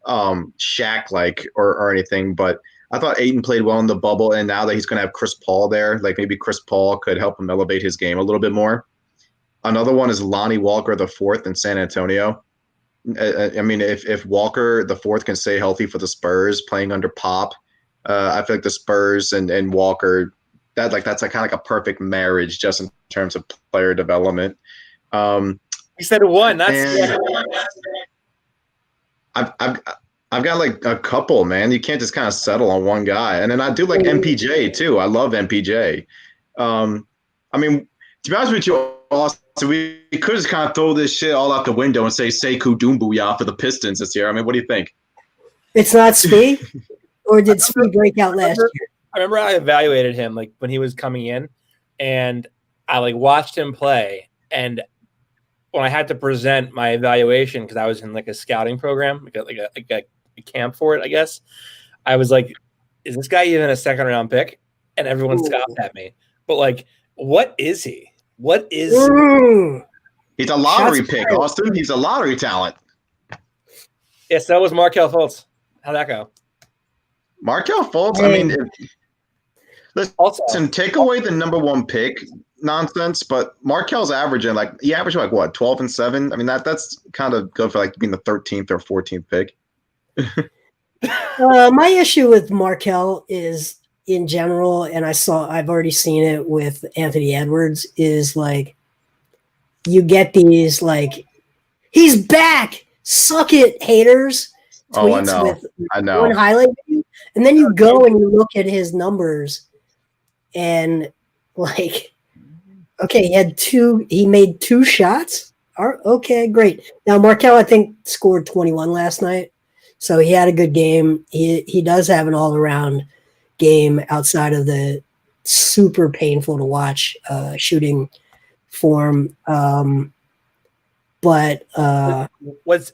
A: Shaq or anything, but I thought Ayton played well in the bubble. And now that he's going to have Chris Paul there, maybe Chris Paul could help him elevate his game a little bit more. Another one is Lonnie Walker the fourth in San Antonio. I mean, if Walker the fourth can stay healthy for the Spurs playing under Pop, I feel like the Spurs and Walker, that's kind of a perfect marriage just in terms of player development.
B: You said one. That's
A: I've got like a couple, man. You can't just kind of settle on one guy. And then I do like MPJ too. I love MPJ. I mean, to be honest with you, Austin, we could just kind of throw this shit all out the window and say Sekou Doumbouya for the Pistons this year. I mean, what do you think?
C: It's not Spee? Or did Spee break out last year?
B: I remember I evaluated him like when he was coming in, and I like watched him play. And when I had to present my evaluation, because I was in like a scouting program, like a camp for it, I guess, I was like, is this guy even a second round pick? And everyone scoffed at me. But like, what is he? What is he?
A: He's a lottery pick, Austin. He's a lottery talent.
B: Yeah, so was Markelle Fultz. How'd that go?
A: Markelle Fultz, I mean, listen, take away the number one pick nonsense, but Markel's averaging he averaged like what, 12 and 7? I mean, that's kind of good for like being the 13th or 14th pick.
C: My issue with Markelle is in general, and I've already seen it with Anthony Edwards, is like you get these like, he's back, suck it, haters. Tweets
A: I know.
C: One highlight video, and then you go and you look at his numbers, and like, okay, he made 2 shots. Okay, great. Now Markelle, I think, scored 21 last night, so he had a good game. He does have an all-around game outside of the super painful to watch shooting form. But
B: was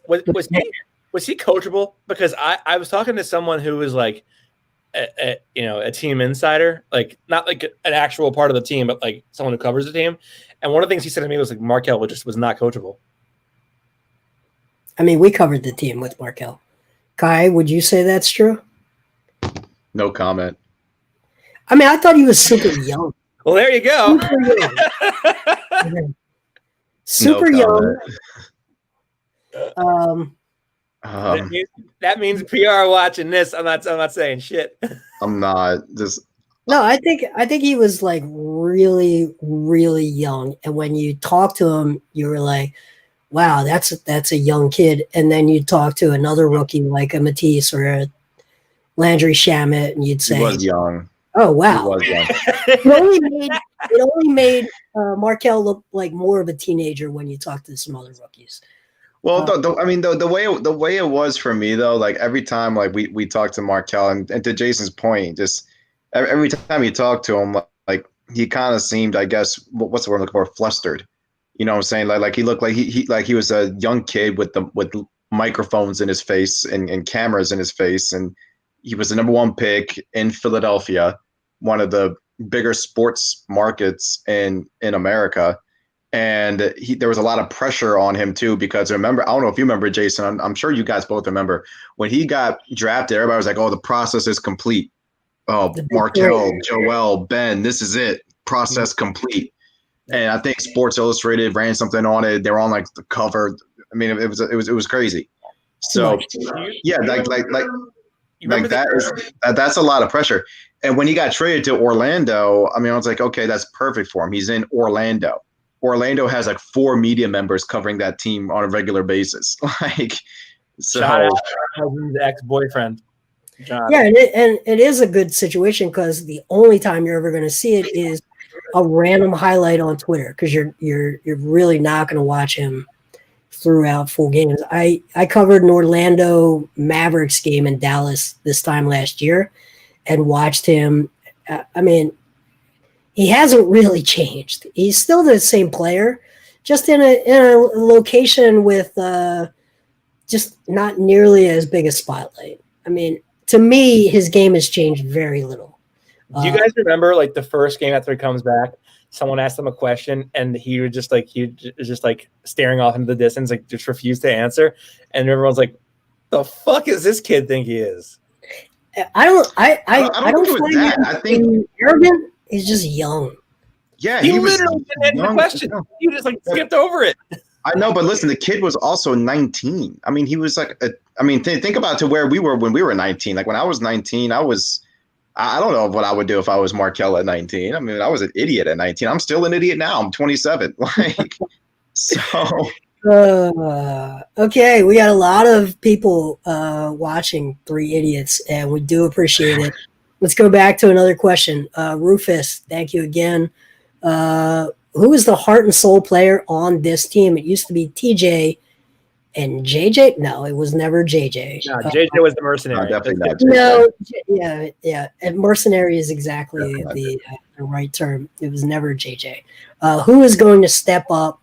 B: he coachable? Because I was talking to someone who was like a team insider, like not like an actual part of the team, but like someone who covers the team. And one of the things he said to me was like Markelle was not coachable.
C: I mean, we covered the team with Markelle. Kai, would you say that's true?
A: No comment.
C: I mean, I thought he was super young.
B: Well, there you go.
C: Super young.
B: That means PR watching this. I'm not saying shit.
A: I'm not just.
C: No, I think he was like really, really young, and when you talk to him, you were like, "Wow, that's a young kid." And then you talk to another rookie like a Matisse or a Landry Shamet, and you'd say,
A: "He was young."
C: Oh wow!
A: He was young.
C: It only made Markelle look like more of a teenager when you talk to some other rookies.
A: Well, the way it was for me though, like every time like we talked to Markelle, and to Jason's point, just every time you talked to him, like he kind of seemed, I guess, what's the word I'm looking for, flustered. You know what I'm saying? Like he looked like he was a young kid with microphones in his face and cameras in his face, and he was the number 1 pick in Philadelphia, one of the bigger sports markets in America. And there was a lot of pressure on him too, because remember, I don't know if you remember, Jason, I'm sure you guys both remember, when he got drafted, everybody was like, oh, the process is complete. Oh, Markelle, Joel, Ben, this is it. Process complete. And I think Sports Illustrated ran something on it. They were on like the cover. I mean, it was crazy. So yeah, that's a lot of pressure. And when he got traded to Orlando, I mean, I was like, okay, that's perfect for him. He's in Orlando. Orlando has like 4 media members covering that team on a regular basis.
B: Shout out to the ex-boyfriend. John.
C: Yeah, and it is a good situation because the only time you're ever going to see it is a random highlight on Twitter, because you're really not going to watch him throughout full games. I covered an Orlando Mavericks game in Dallas this time last year and watched him. I mean, he hasn't really changed. He's still the same player, just in a location with just not nearly as big a spotlight. I mean, to me, his game has changed very little.
B: Do you guys remember like the first game after he comes back, someone asked him a question and he was just like staring off into the distance, like just refused to answer, and everyone's like, "The fuck is this kid think he is?"
C: I don't find him I think arrogant. He's just young.
A: Yeah,
B: he literally didn't answer the question. You just like skipped over it.
A: I know, but listen, the kid was also 19. I mean, he was like, think about to where we were when we were 19. Like when I was 19, I don't know what I would do if I was Markelle at 19. I mean, I was an idiot at 19. I'm still an idiot now. I'm 27. So
C: Okay, we got a lot of people watching Three Idiots, and we do appreciate it. Let's go back to another question. Rufus, thank you again. Who is the heart and soul player on this team? It used to be TJ and JJ. No, it was never JJ.
B: No, JJ was the mercenary.
A: Definitely not.
C: No, yeah. And mercenary is exactly the right term. It was never JJ. Who is going to step up?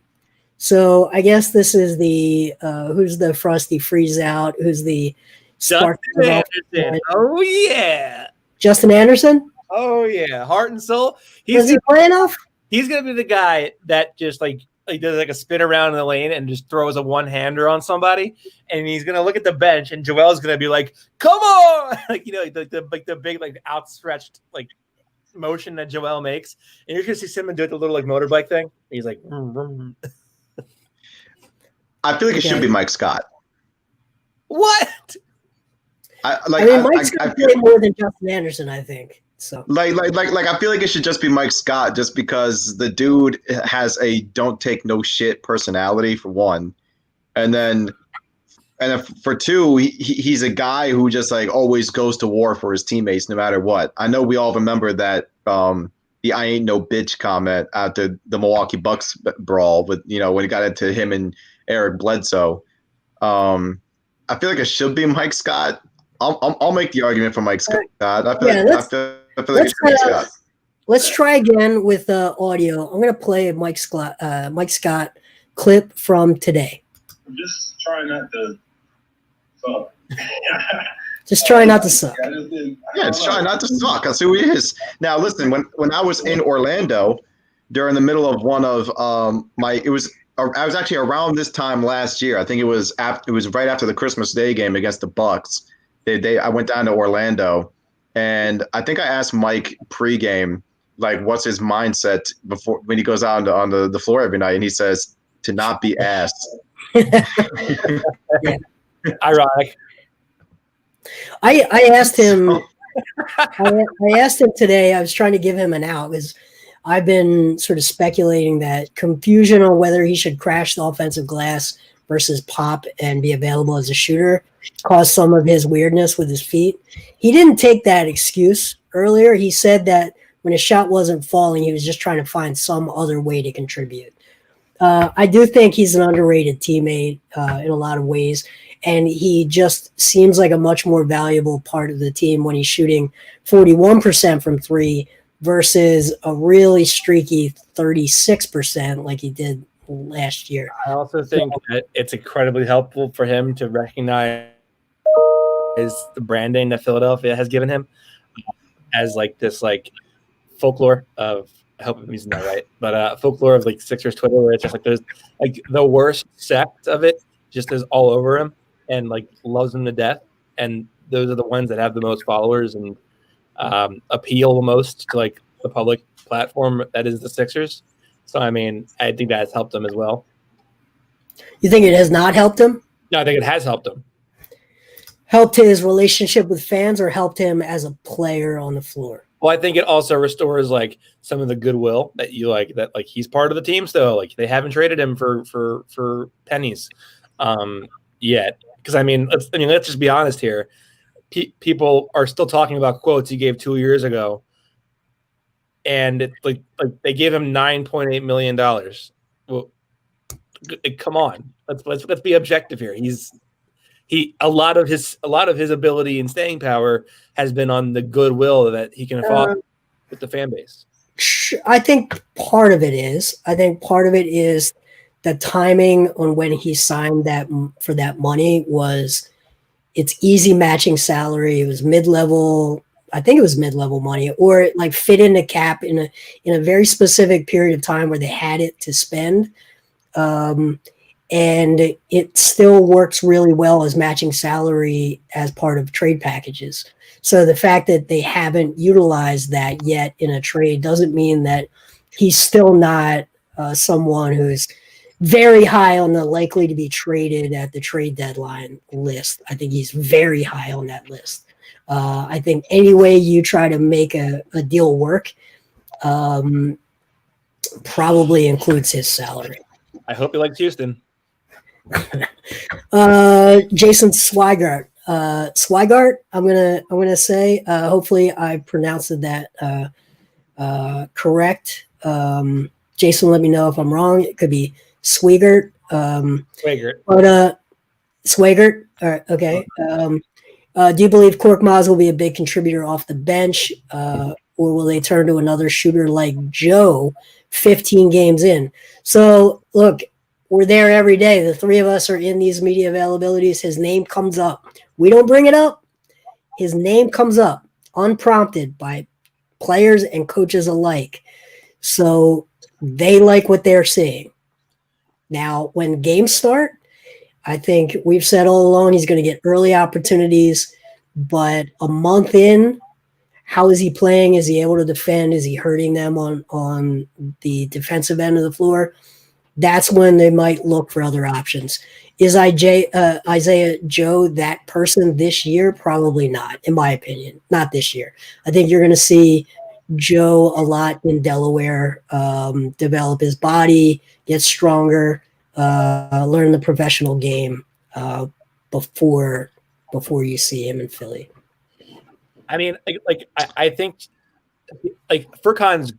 C: So I guess this is the who's the Frosty Freeze out? Who's the
B: Justin Anderson? Oh yeah,
C: Justin Anderson.
B: Oh yeah, heart and soul.
C: Does he play enough?
B: He's gonna be the guy that just like does like a spin around in the lane and just throws a one-hander on somebody, and he's gonna look at the bench, and Joel's gonna be like, "Come on!" like the big like outstretched like motion that Joel makes, and you're gonna see Simmons do the little like motorbike thing. He's like,
A: I feel like it should be Mike Scott.
B: What?
C: Mike Scott play more than Justin Anderson, I think. So
A: I feel like it should just be Mike Scott, just because the dude has a don't take no shit personality for one, and for two, he's a guy who just like always goes to war for his teammates no matter what. I know we all remember that the "I ain't no bitch" comment after the Milwaukee Bucks brawl with when it got into him and Eric Bledsoe. I feel like it should be Mike Scott. I'll make the argument for Mike Scott. I feel like it should be Scott.
C: Let's try again with audio. I'm going to play a Mike Scott clip from today.
E: I'm just trying not to suck.
C: Just try not to suck.
A: Yeah, it's trying not to suck. That's who he is. Now, listen, when I was in Orlando during the middle of one of I was actually around this time last year. I think it was right after the Christmas Day game against the Bucks. I went down to Orlando, and I think I asked Mike pregame, like, what's his mindset before when he goes out on the floor every night, and he says to not be asked.
B: Ironic.
C: I asked him. I asked him today. I was trying to give him an out because I've been sort of speculating that confusion on whether he should crash the offensive glass versus pop and be available as a shooter caused some of his weirdness with his feet. He didn't take that excuse earlier. He said that when his shot wasn't falling, he was just trying to find some other way to contribute. I do think he's an underrated teammate in a lot of ways, and he just seems like a much more valuable part of the team when he's shooting 41% from three versus a really streaky 36% like he did last year.
B: I also think that it's incredibly helpful for him to recognize the branding that Philadelphia has given him as like this like folklore of, I hope I'm using that right, but folklore of like Sixers Twitter, where it's just like there's like the worst sect of it just is all over him and like loves him to death, and those are the ones that have the most followers and appeal the most to like the public platform that is the Sixers. So I mean, I think that's helped him as well.
C: You think it has not helped him?
B: No, I think it has helped him.
C: Helped his relationship with fans, or helped him as a player on the floor?
B: Well, I think it also restores like some of the goodwill that you like, that like he's part of the team still. Like they haven't traded him for pennies yet. Because I mean, let's just be honest here. People are still talking about quotes he gave 2 years ago, and it's like they gave him $9.8 million. Well, come on, let's be objective here. A lot of his ability and staying power has been on the goodwill that he can foster with the fan base.
C: I think part of it is. The timing on when he signed that for that money was. It's easy matching salary. It was mid-level. I think it was mid-level money, or it like fit in the cap in a very specific period of time where they had it to spend. And it still works really well as matching salary as part of trade packages. So the fact that they haven't utilized that yet in a trade doesn't mean that he's still not someone who's very high on the likely to be traded at the trade deadline list. I think he's very high on that list. I think any way you try to make a deal work probably includes his salary.
B: I hope he likes Houston.
C: Jason Swigart. Swigart, I'm gonna say. Hopefully, I pronounced that correct. Jason, let me know if I'm wrong. It could be Swigart.
B: Swigert.
C: But Swigart. All right. Okay. Do you believe Korkmaz will be a big contributor off the bench, or will they turn to another shooter like Joe 15 games in? So, look, we're there every day. The three of us are in these media availabilities. His name comes up. We don't bring it up. His name comes up unprompted by players and coaches alike. So they like what they're seeing. Now, when games start, I think we've said all along he's going to get early opportunities, but a month in, how is he playing? Is he able to defend? Is he hurting them on the defensive end of the floor? That's when they might look for other options. Is Isaiah Joe that person this year? Probably not, in my opinion. Not this year. I think you're going to see Joe a lot in Delaware, develop his body, get stronger, learn the professional game before you see him in Philly.
B: I mean, I think Furkan's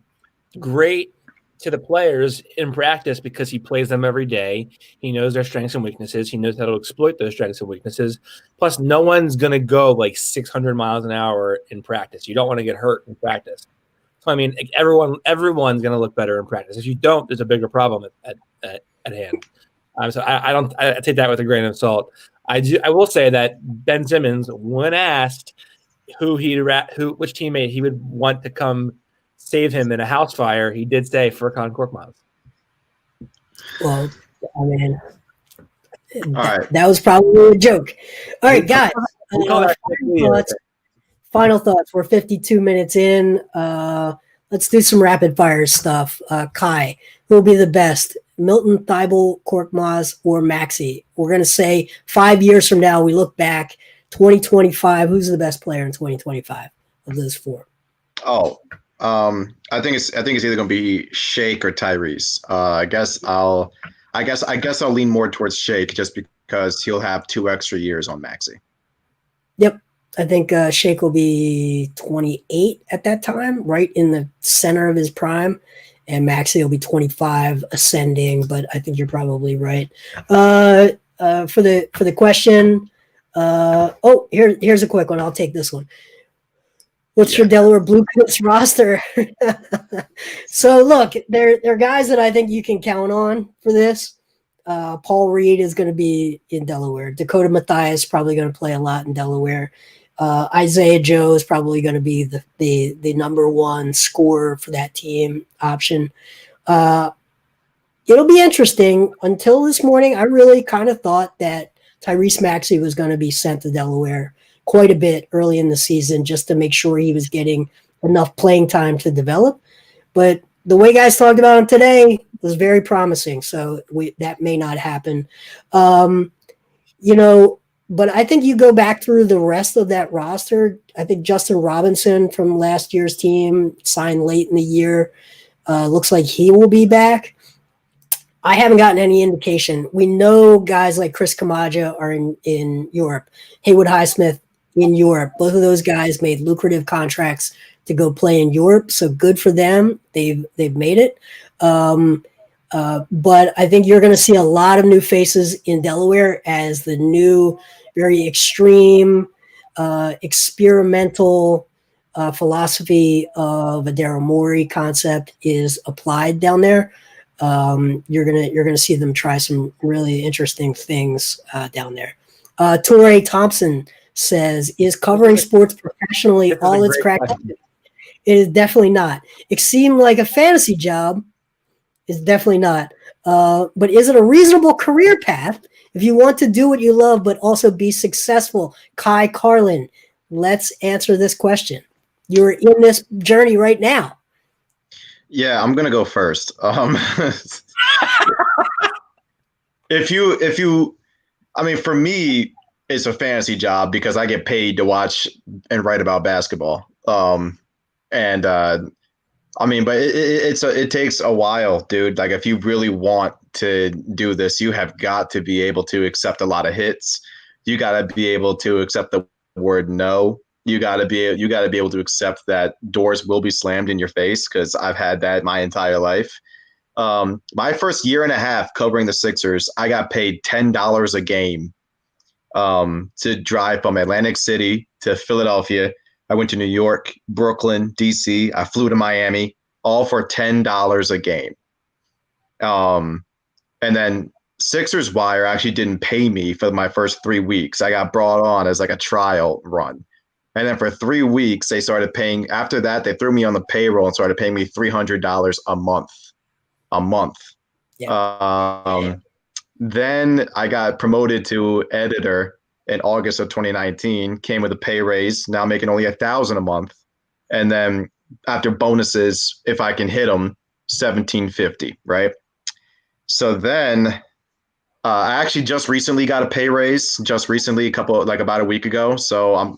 B: great to the players in practice because he plays them every day. He knows their strengths and weaknesses. He knows how to exploit those strengths and weaknesses. Plus, no one's going to go like 600 miles an hour in practice. You don't want to get hurt in practice. So, I mean, everyone's going to look better in practice. If you don't, there's a bigger problem at hand. So I take that with a grain of salt. I will say that Ben Simmons, when asked which teammate he would want to come save him in a house fire, he did say Furkan Korkmaz.
C: Well, I mean, that was probably a joke. All right, guys. Final thoughts. We're 52 minutes in. Let's do some rapid fire stuff. Kai, who will be the best? Milton, Thybulle, Korkmaz, or Maxey? We're going to say 5 years from now, we look back, 2025, who's the best player in 2025 of those four?
A: Oh, I think it's either going to be Shake or Tyrese. I guess I'll lean more towards Shake just because he'll have 2 extra years on Maxey.
C: Yep. I think Shake will be 28 at that time, right in the center of his prime. And Maxey will be 25, ascending, but I think you're probably right. For the question, here's a quick one. I'll take this one. What's your Delaware Blue Coats roster? So look, they're guys that I think you can count on for this. Paul Reed is going to be in Delaware. Dakota Mathias probably going to play a lot in Delaware. Isaiah Joe is probably going to be the number one scorer for that team option. It'll be interesting. Until this morning, I really kind of thought that Tyrese Maxey was going to be sent to Delaware quite a bit early in the season just to make sure he was getting enough playing time to develop. But the way guys talked about him today was very promising. So that may not happen. But I think you go back through the rest of that roster. I think Justin Robinson from last year's team signed late in the year. Looks like he will be back. I haven't gotten any indication. We know guys like Chris Kamaja are in Europe. Haywood Highsmith in Europe. Both of those guys made lucrative contracts to go play in Europe. So good for them. They've made it. But I think you're going to see a lot of new faces in Delaware as the new, very extreme, experimental philosophy of a Daryl Morey concept is applied down there. You're gonna see them try some really interesting things down there. Torrey Thompson says, "Is covering sports professionally all it's cracked up? It is definitely not. It seemed like a fantasy job." It's definitely not. But is it a reasonable career path if you want to do what you love but also be successful? Kai Carlin, let's answer this question. You're in this journey right now.
A: Yeah, I'm gonna go first. For me, it's a fantasy job because I get paid to watch and write about basketball. But it takes a while, dude. Like if you really want to do this, you have got to be able to accept a lot of hits. You got to be able to accept the word no. You got to be able to accept that doors will be slammed in your face, because I've had that my entire life. My first year and a half covering the Sixers, I got paid $10 a game to drive from Atlantic City to Philadelphia. I went to New York, Brooklyn, DC. I flew to Miami, all for $10 a game. And then Sixers Wire actually didn't pay me for my first 3 weeks. I got brought on as like a trial run. And then for 3 weeks, they started paying. After that, they threw me on the payroll and started paying me $300 a month. Yeah. Then I got promoted to editor in August of 2019, came with a pay raise, now making only $1,000 a month. And then after bonuses, if I can hit them, $1,750, right? So then I actually just recently got a pay raise, about a week ago. So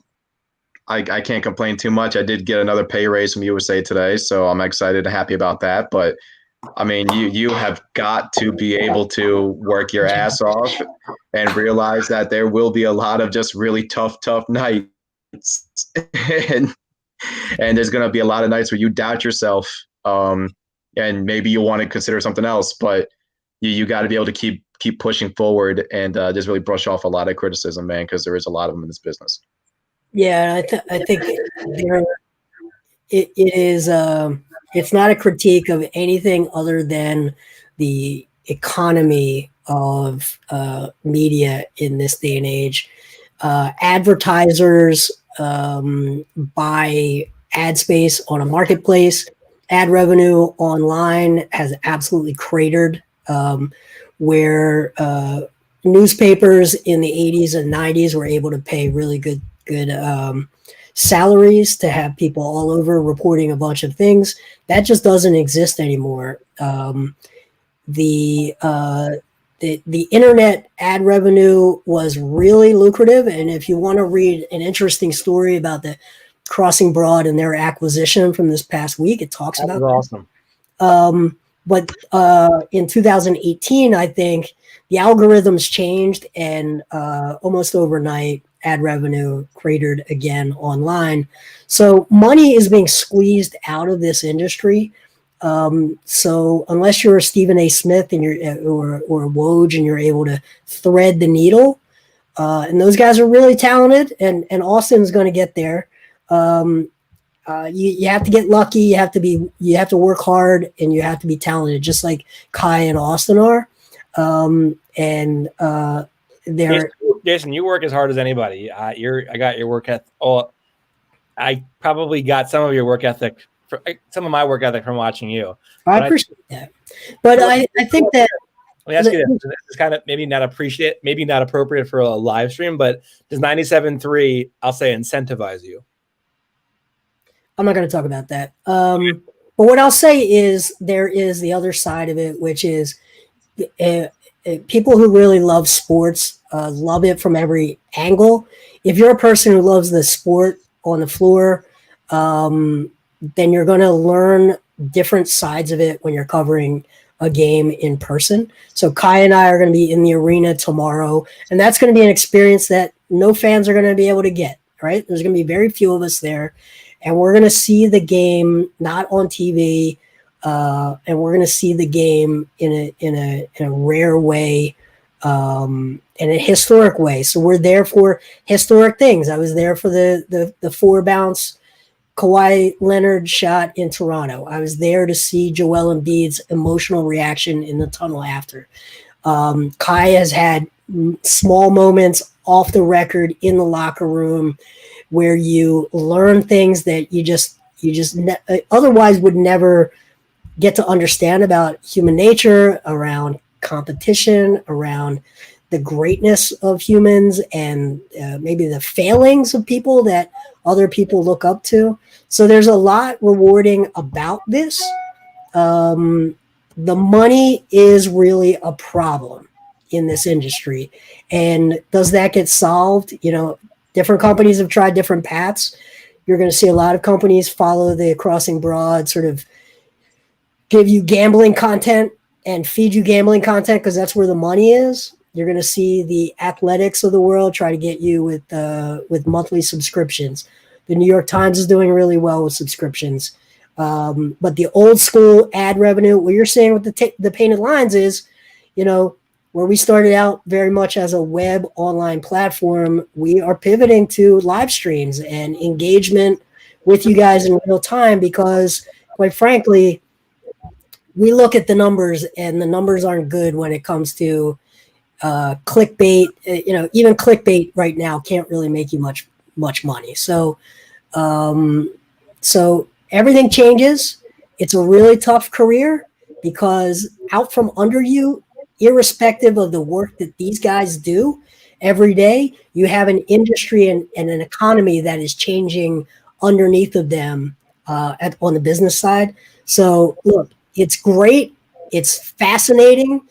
A: I can't complain too much. I did get another pay raise from USA Today, so I'm excited and happy about that. But I mean, you have got to be able to work your ass off and realize that there will be a lot of just really tough nights. and there's going to be a lot of nights where you doubt yourself, and maybe you want to consider something else, but you got to be able to keep pushing forward and just really brush off a lot of criticism, man, because there is a lot of them in this business.
C: Yeah, I think it is. It's not a critique of anything other than the economy of media in this day and age. Advertisers buy ad space on a marketplace. Ad revenue online has absolutely cratered, where newspapers in the 80s and 90s were able to pay really good salaries to have people all over reporting a bunch of things. That just doesn't exist anymore. The internet ad revenue was really lucrative, and if you want to read an interesting story about the Crossing Broad and their acquisition from this past week, it talks about
B: awesome.
C: But in 2018, I think the algorithms changed, and almost overnight, ad revenue cratered again online. So money is being squeezed out of this industry. So unless you're a Stephen A. Smith and or Woj and you're able to thread the needle, and those guys are really talented, and Austin's going to get there. You have to get lucky. You have to work hard, and you have to be talented, just like Kai and Austin are.
B: Jason, you work as hard as anybody. I got your work ethic. I probably got some of your work ethic, some of my work ethic from watching you.
C: I appreciate that. But I think that.
B: Let me ask you this. This is kind of maybe not appropriate for a live stream, but does 97.3, I'll say, incentivize you?
C: I'm not going to talk about that. But what I'll say is there is the other side of it, which is people who really love sports love it from every angle. If you're a person who loves the sport on the floor, then you're going to learn different sides of it when you're covering a game in person. So Kai and I are going to be in the arena tomorrow, and that's going to be an experience that no fans are going to be able to get, right? There's going to be very few of us there, and we're going to see the game not on TV, and we're going to see the game in a rare way, in a historic way. So we're there for historic things. I was there for the 4-bounce Kawhi Leonard shot in Toronto. I was there to see Joel Embiid's emotional reaction in the tunnel after. Kai has had small moments off the record in the locker room where you learn things that you just otherwise would never get to understand about human nature, around competition, around the greatness of humans, and maybe the failings of people that other people look up to. So there's a lot rewarding about this. The money is really a problem in this industry. And does that get solved? Different companies have tried different paths. You're going to see a lot of companies follow the Crossing Broad, sort of give you gambling content and feed you gambling content because that's where the money is. You're going to see the Athletics of the world try to get you with monthly subscriptions. The New York Times is doing really well with subscriptions. But the old school ad revenue, what you're saying with the painted lines is, where we started out very much as a web online platform, we are pivoting to live streams and engagement with you guys in real time because, quite frankly, we look at the numbers and the numbers aren't good when it comes to clickbait. Even clickbait right now can't really make you much money. So everything changes. It's a really tough career because out from under you, irrespective of the work that these guys do every day, you have an industry and an economy that is changing underneath of them on the business side. So look, it's great. It's fascinating.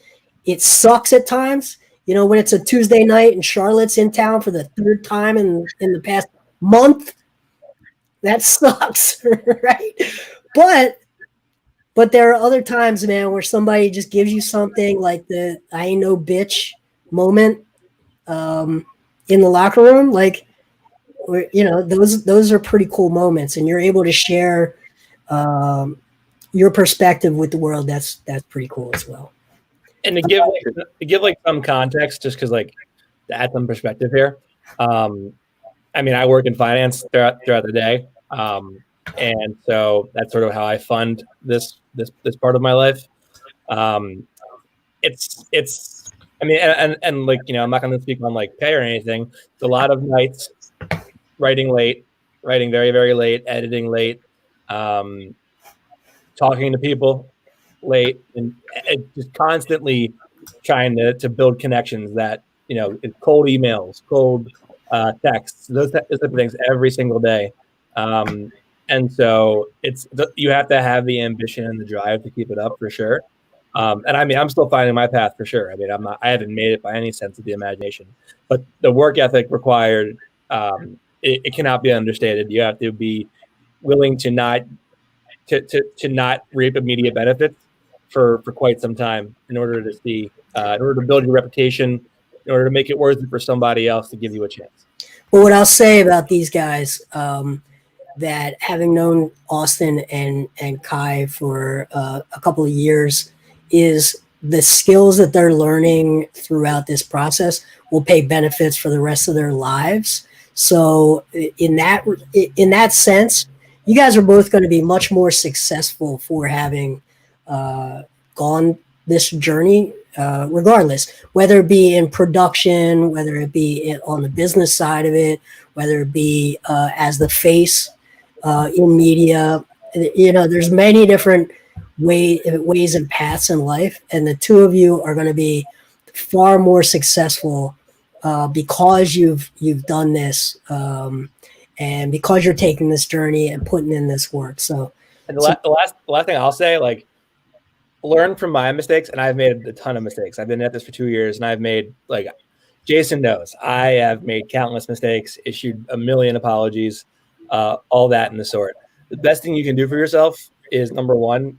C: It sucks at times. When it's a Tuesday night and Charlotte's in town for the third time in the past month, that sucks, right? But there are other times, man, where somebody just gives you something like the "I ain't no bitch" moment in the locker room. Like, those are pretty cool moments, and you're able to share your perspective with the world. That's pretty cool as well.
B: And to give some context, just because to add some perspective here. I work in finance throughout the day. And so that's sort of how I fund this part of my life. I'm not going to speak on pay or anything. It's a lot of nights writing very, very late, editing late, talking to people late, and just constantly trying to build connections that, cold emails, cold texts, those type of things every single day. And so you have to have the ambition and the drive to keep it up for sure. I'm still finding my path for sure. I haven't made it by any sense of the imagination, but the work ethic required, it cannot be understated. You have to be willing to not reap immediate benefits for quite some time in order to build your reputation, in order to make it worth it for somebody else to give you a chance.
C: Well, what I'll say about these guys, that having known Austin and Kai for a couple of years, is the skills that they're learning throughout this process will pay benefits for the rest of their lives. So in that sense, you guys are both going to be much more successful for having gone this journey, regardless, whether it be in production, whether it be on the business side of it, whether it be as the face in media. There's many different ways and paths in life, and the two of you are going to be far more successful because you've done this, and because you're taking this journey and putting in this work. So, and
B: the last thing I'll say, learn from my mistakes, and I've made a ton of mistakes. I've been at this for 2 years, and I've made, Jason knows, I have made countless mistakes, issued a million apologies, all that in the sort. The best thing you can do for yourself is, number one,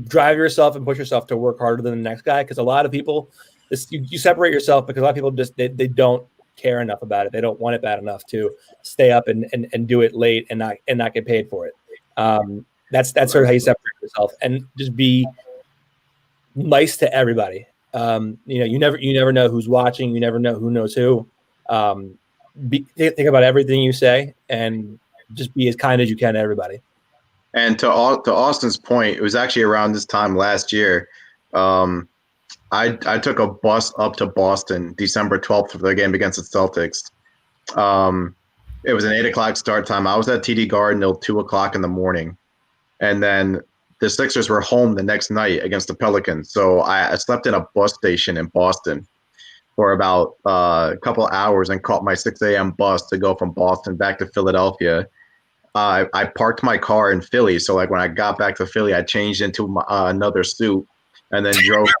B: drive yourself and push yourself to work harder than the next guy. Because a lot of people, you separate yourself because a lot of people just, they don't care enough about it. They don't want it bad enough to stay up and do it late and not get paid for it. That's sort of how you separate yourself, and just be nice to everybody. You never know who's watching. You never know who knows who. Think about everything you say, and just be as kind as you can to everybody.
A: And to Austin's point, it was actually around this time last year. I took a bus up to Boston December 12th for the game against the Celtics. It was an 8:00 start time. I was at TD Garden till 2:00 in the morning. And then the Sixers were home the next night against the Pelicans. So I slept in a bus station in Boston for about a couple of hours and caught my 6 a.m. bus to go from Boston back to Philadelphia. I parked my car in Philly. So when I got back to Philly, I changed into another suit and then drove to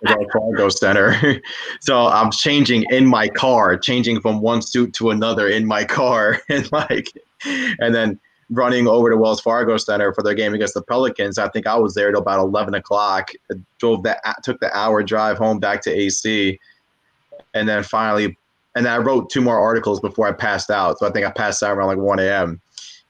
A: the cargo center. So I'm changing in my car, changing from one suit to another in my car. And then running over to Wells Fargo Center for their game against the Pelicans. I think I was there till about 11 o'clock. Took the hour drive home back to AC, and then finally, and I wrote 2 more articles before I passed out. So I think I passed out around like 1 a.m.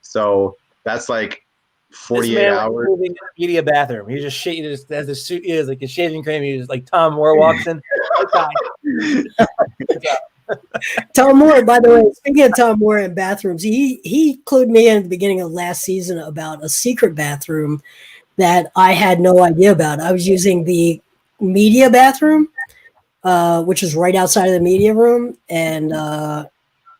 A: So that's like 48 hours.
B: Moving in the media bathroom. He just as the suit is like a shaving cream. He just like Tom Moore walks in.
C: Tom Moore, by the way, speaking of Tom Moore and bathrooms, he clued me in at the beginning of last season about a secret bathroom that I had no idea about. I was using the media bathroom, which is right outside of the media room, and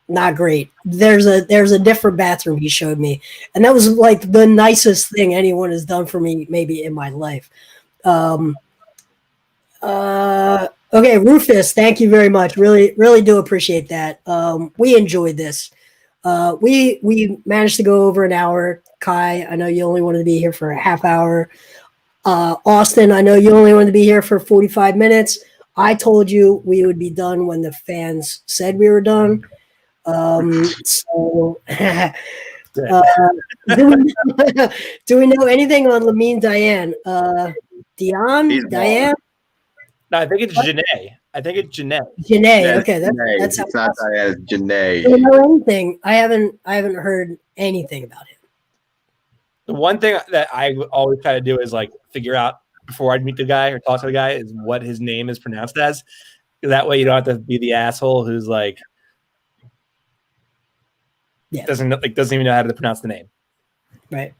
C: not great. There's a different bathroom he showed me, and that was like the nicest thing anyone has done for me maybe in my life. Okay, Rufus, thank you very much. Really, really do appreciate that. We enjoyed this. We managed to go over an hour. Kai, I know you only wanted to be here for a half hour. Austin, I know you only wanted to be here for 45 minutes. I told you we would be done when the fans said we were done. So do we know anything on Lamine Diane? Diane?
B: No, I think it's Janae.
C: Janae. Okay, that's
A: it's not Diane. It's Janae.
C: I don't know anything. I haven't heard anything about him.
B: The one thing that I always try to do is like figure out before I meet the guy or talk to the guy is what his name is pronounced as. That way you don't have to be the asshole who's like doesn't even know how to pronounce the name.
C: Right.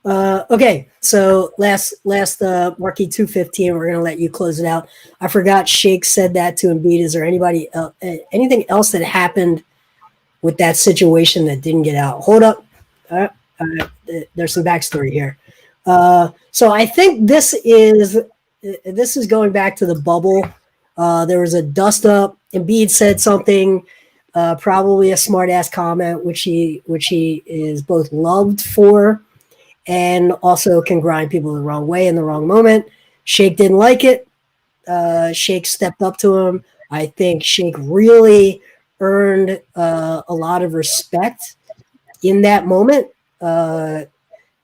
C: Okay, so last Marquee 215, we're gonna let you close it out. I forgot Shake said that to Embiid. Is there anything else that happened with that situation that didn't get out? Hold up, there's some backstory here. So I think this is going back to the bubble. There was a dust up. Embiid said something, probably a smart ass comment, which he is both loved for and also can grind people the wrong way in the wrong moment. Shake didn't like it. Shake stepped up to him. I think Shake really earned a lot of respect in that moment.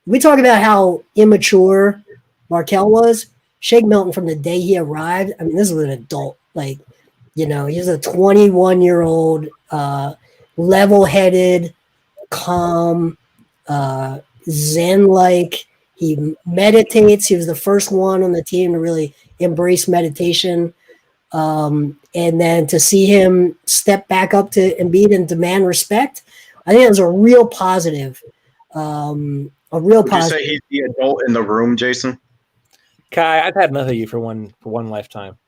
C: We talk about how immature Markelle was. Shake Milton, from the day he arrived, I mean, this is an adult. Like, he's a 21-year-old, level-headed, calm, Zen-like. He meditates. He was the first one on the team to really embrace meditation. And then to see him step back up to Embiid and demand respect, I think it was a real positive. Would you
A: say he's the adult in the room, Jason?
B: Kai, I've had enough of you for one lifetime.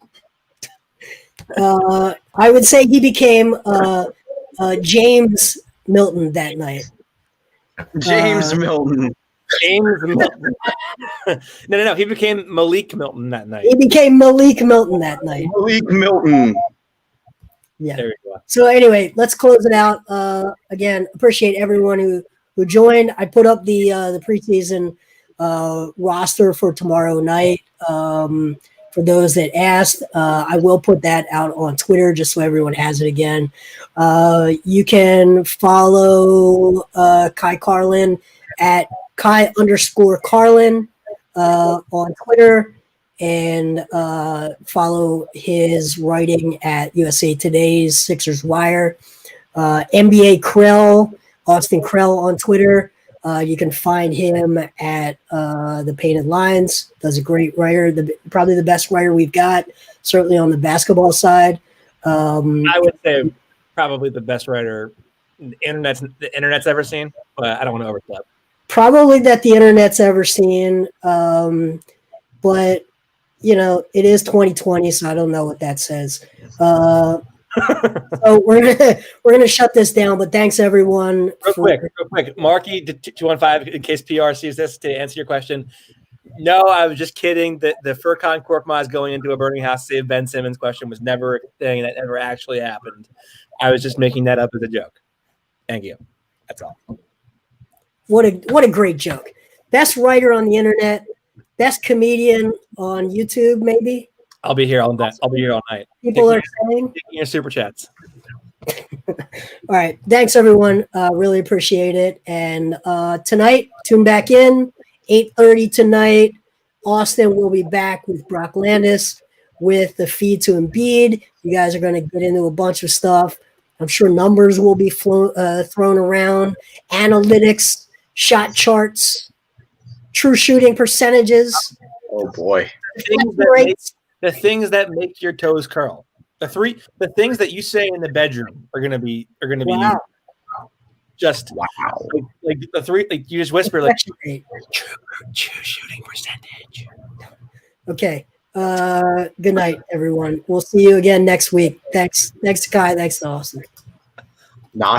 C: I would say he became James Milton that night.
A: James Milton.
B: No. He became Malik Milton that night.
C: He became Malik Milton that night.
A: Malik Milton.
C: Yeah.
B: There we go.
C: So anyway, let's close it out. Again, appreciate everyone who joined. I put up the preseason roster for tomorrow night. For those that asked, I will put that out on Twitter just so everyone has it again. You can follow Kai Carlin at Kai_Carlin on Twitter, and follow his writing at USA Today's Sixers Wire. NBA Krell, Austin Krell on Twitter. You can find him at the Painted Lines. Does a great writer, probably the best writer we've got, certainly on the basketball side.
B: I would say probably the best writer the internet's ever seen, but I don't want to overstep.
C: Probably that the internet's ever seen, but it is 2020, so I don't know what that says. So we're gonna shut this down, but thanks everyone.
B: Real quick, Marky 215, in case PR sees this, to answer your question. No, I was just kidding. The Furkan Korkmaz going into a burning house to save Ben Simmons question was never a thing that ever actually happened. I was just making that up as a joke. Thank you. That's all.
C: What a great joke. Best writer on the internet, best comedian on YouTube, maybe.
B: I'll be here all night.
C: People are saying
B: your super chats.
C: All right. Thanks, everyone. Really appreciate it. And tonight, tune back in, 8:30 tonight. Austin will be back with Brock Landis with the feed to Embiid. You guys are going to get into a bunch of stuff. I'm sure numbers will be thrown around, analytics, shot charts, true shooting percentages.
A: Oh boy.
B: The things that make your toes curl. The things that you say in the bedroom are gonna be
C: Wow.
B: just
A: Wow.
B: like the three, like you just whisper like
C: True
B: shooting percentage.
C: Okay. Good night, everyone. We'll see you again next week. Thanks, Kai. Thanks to Austin.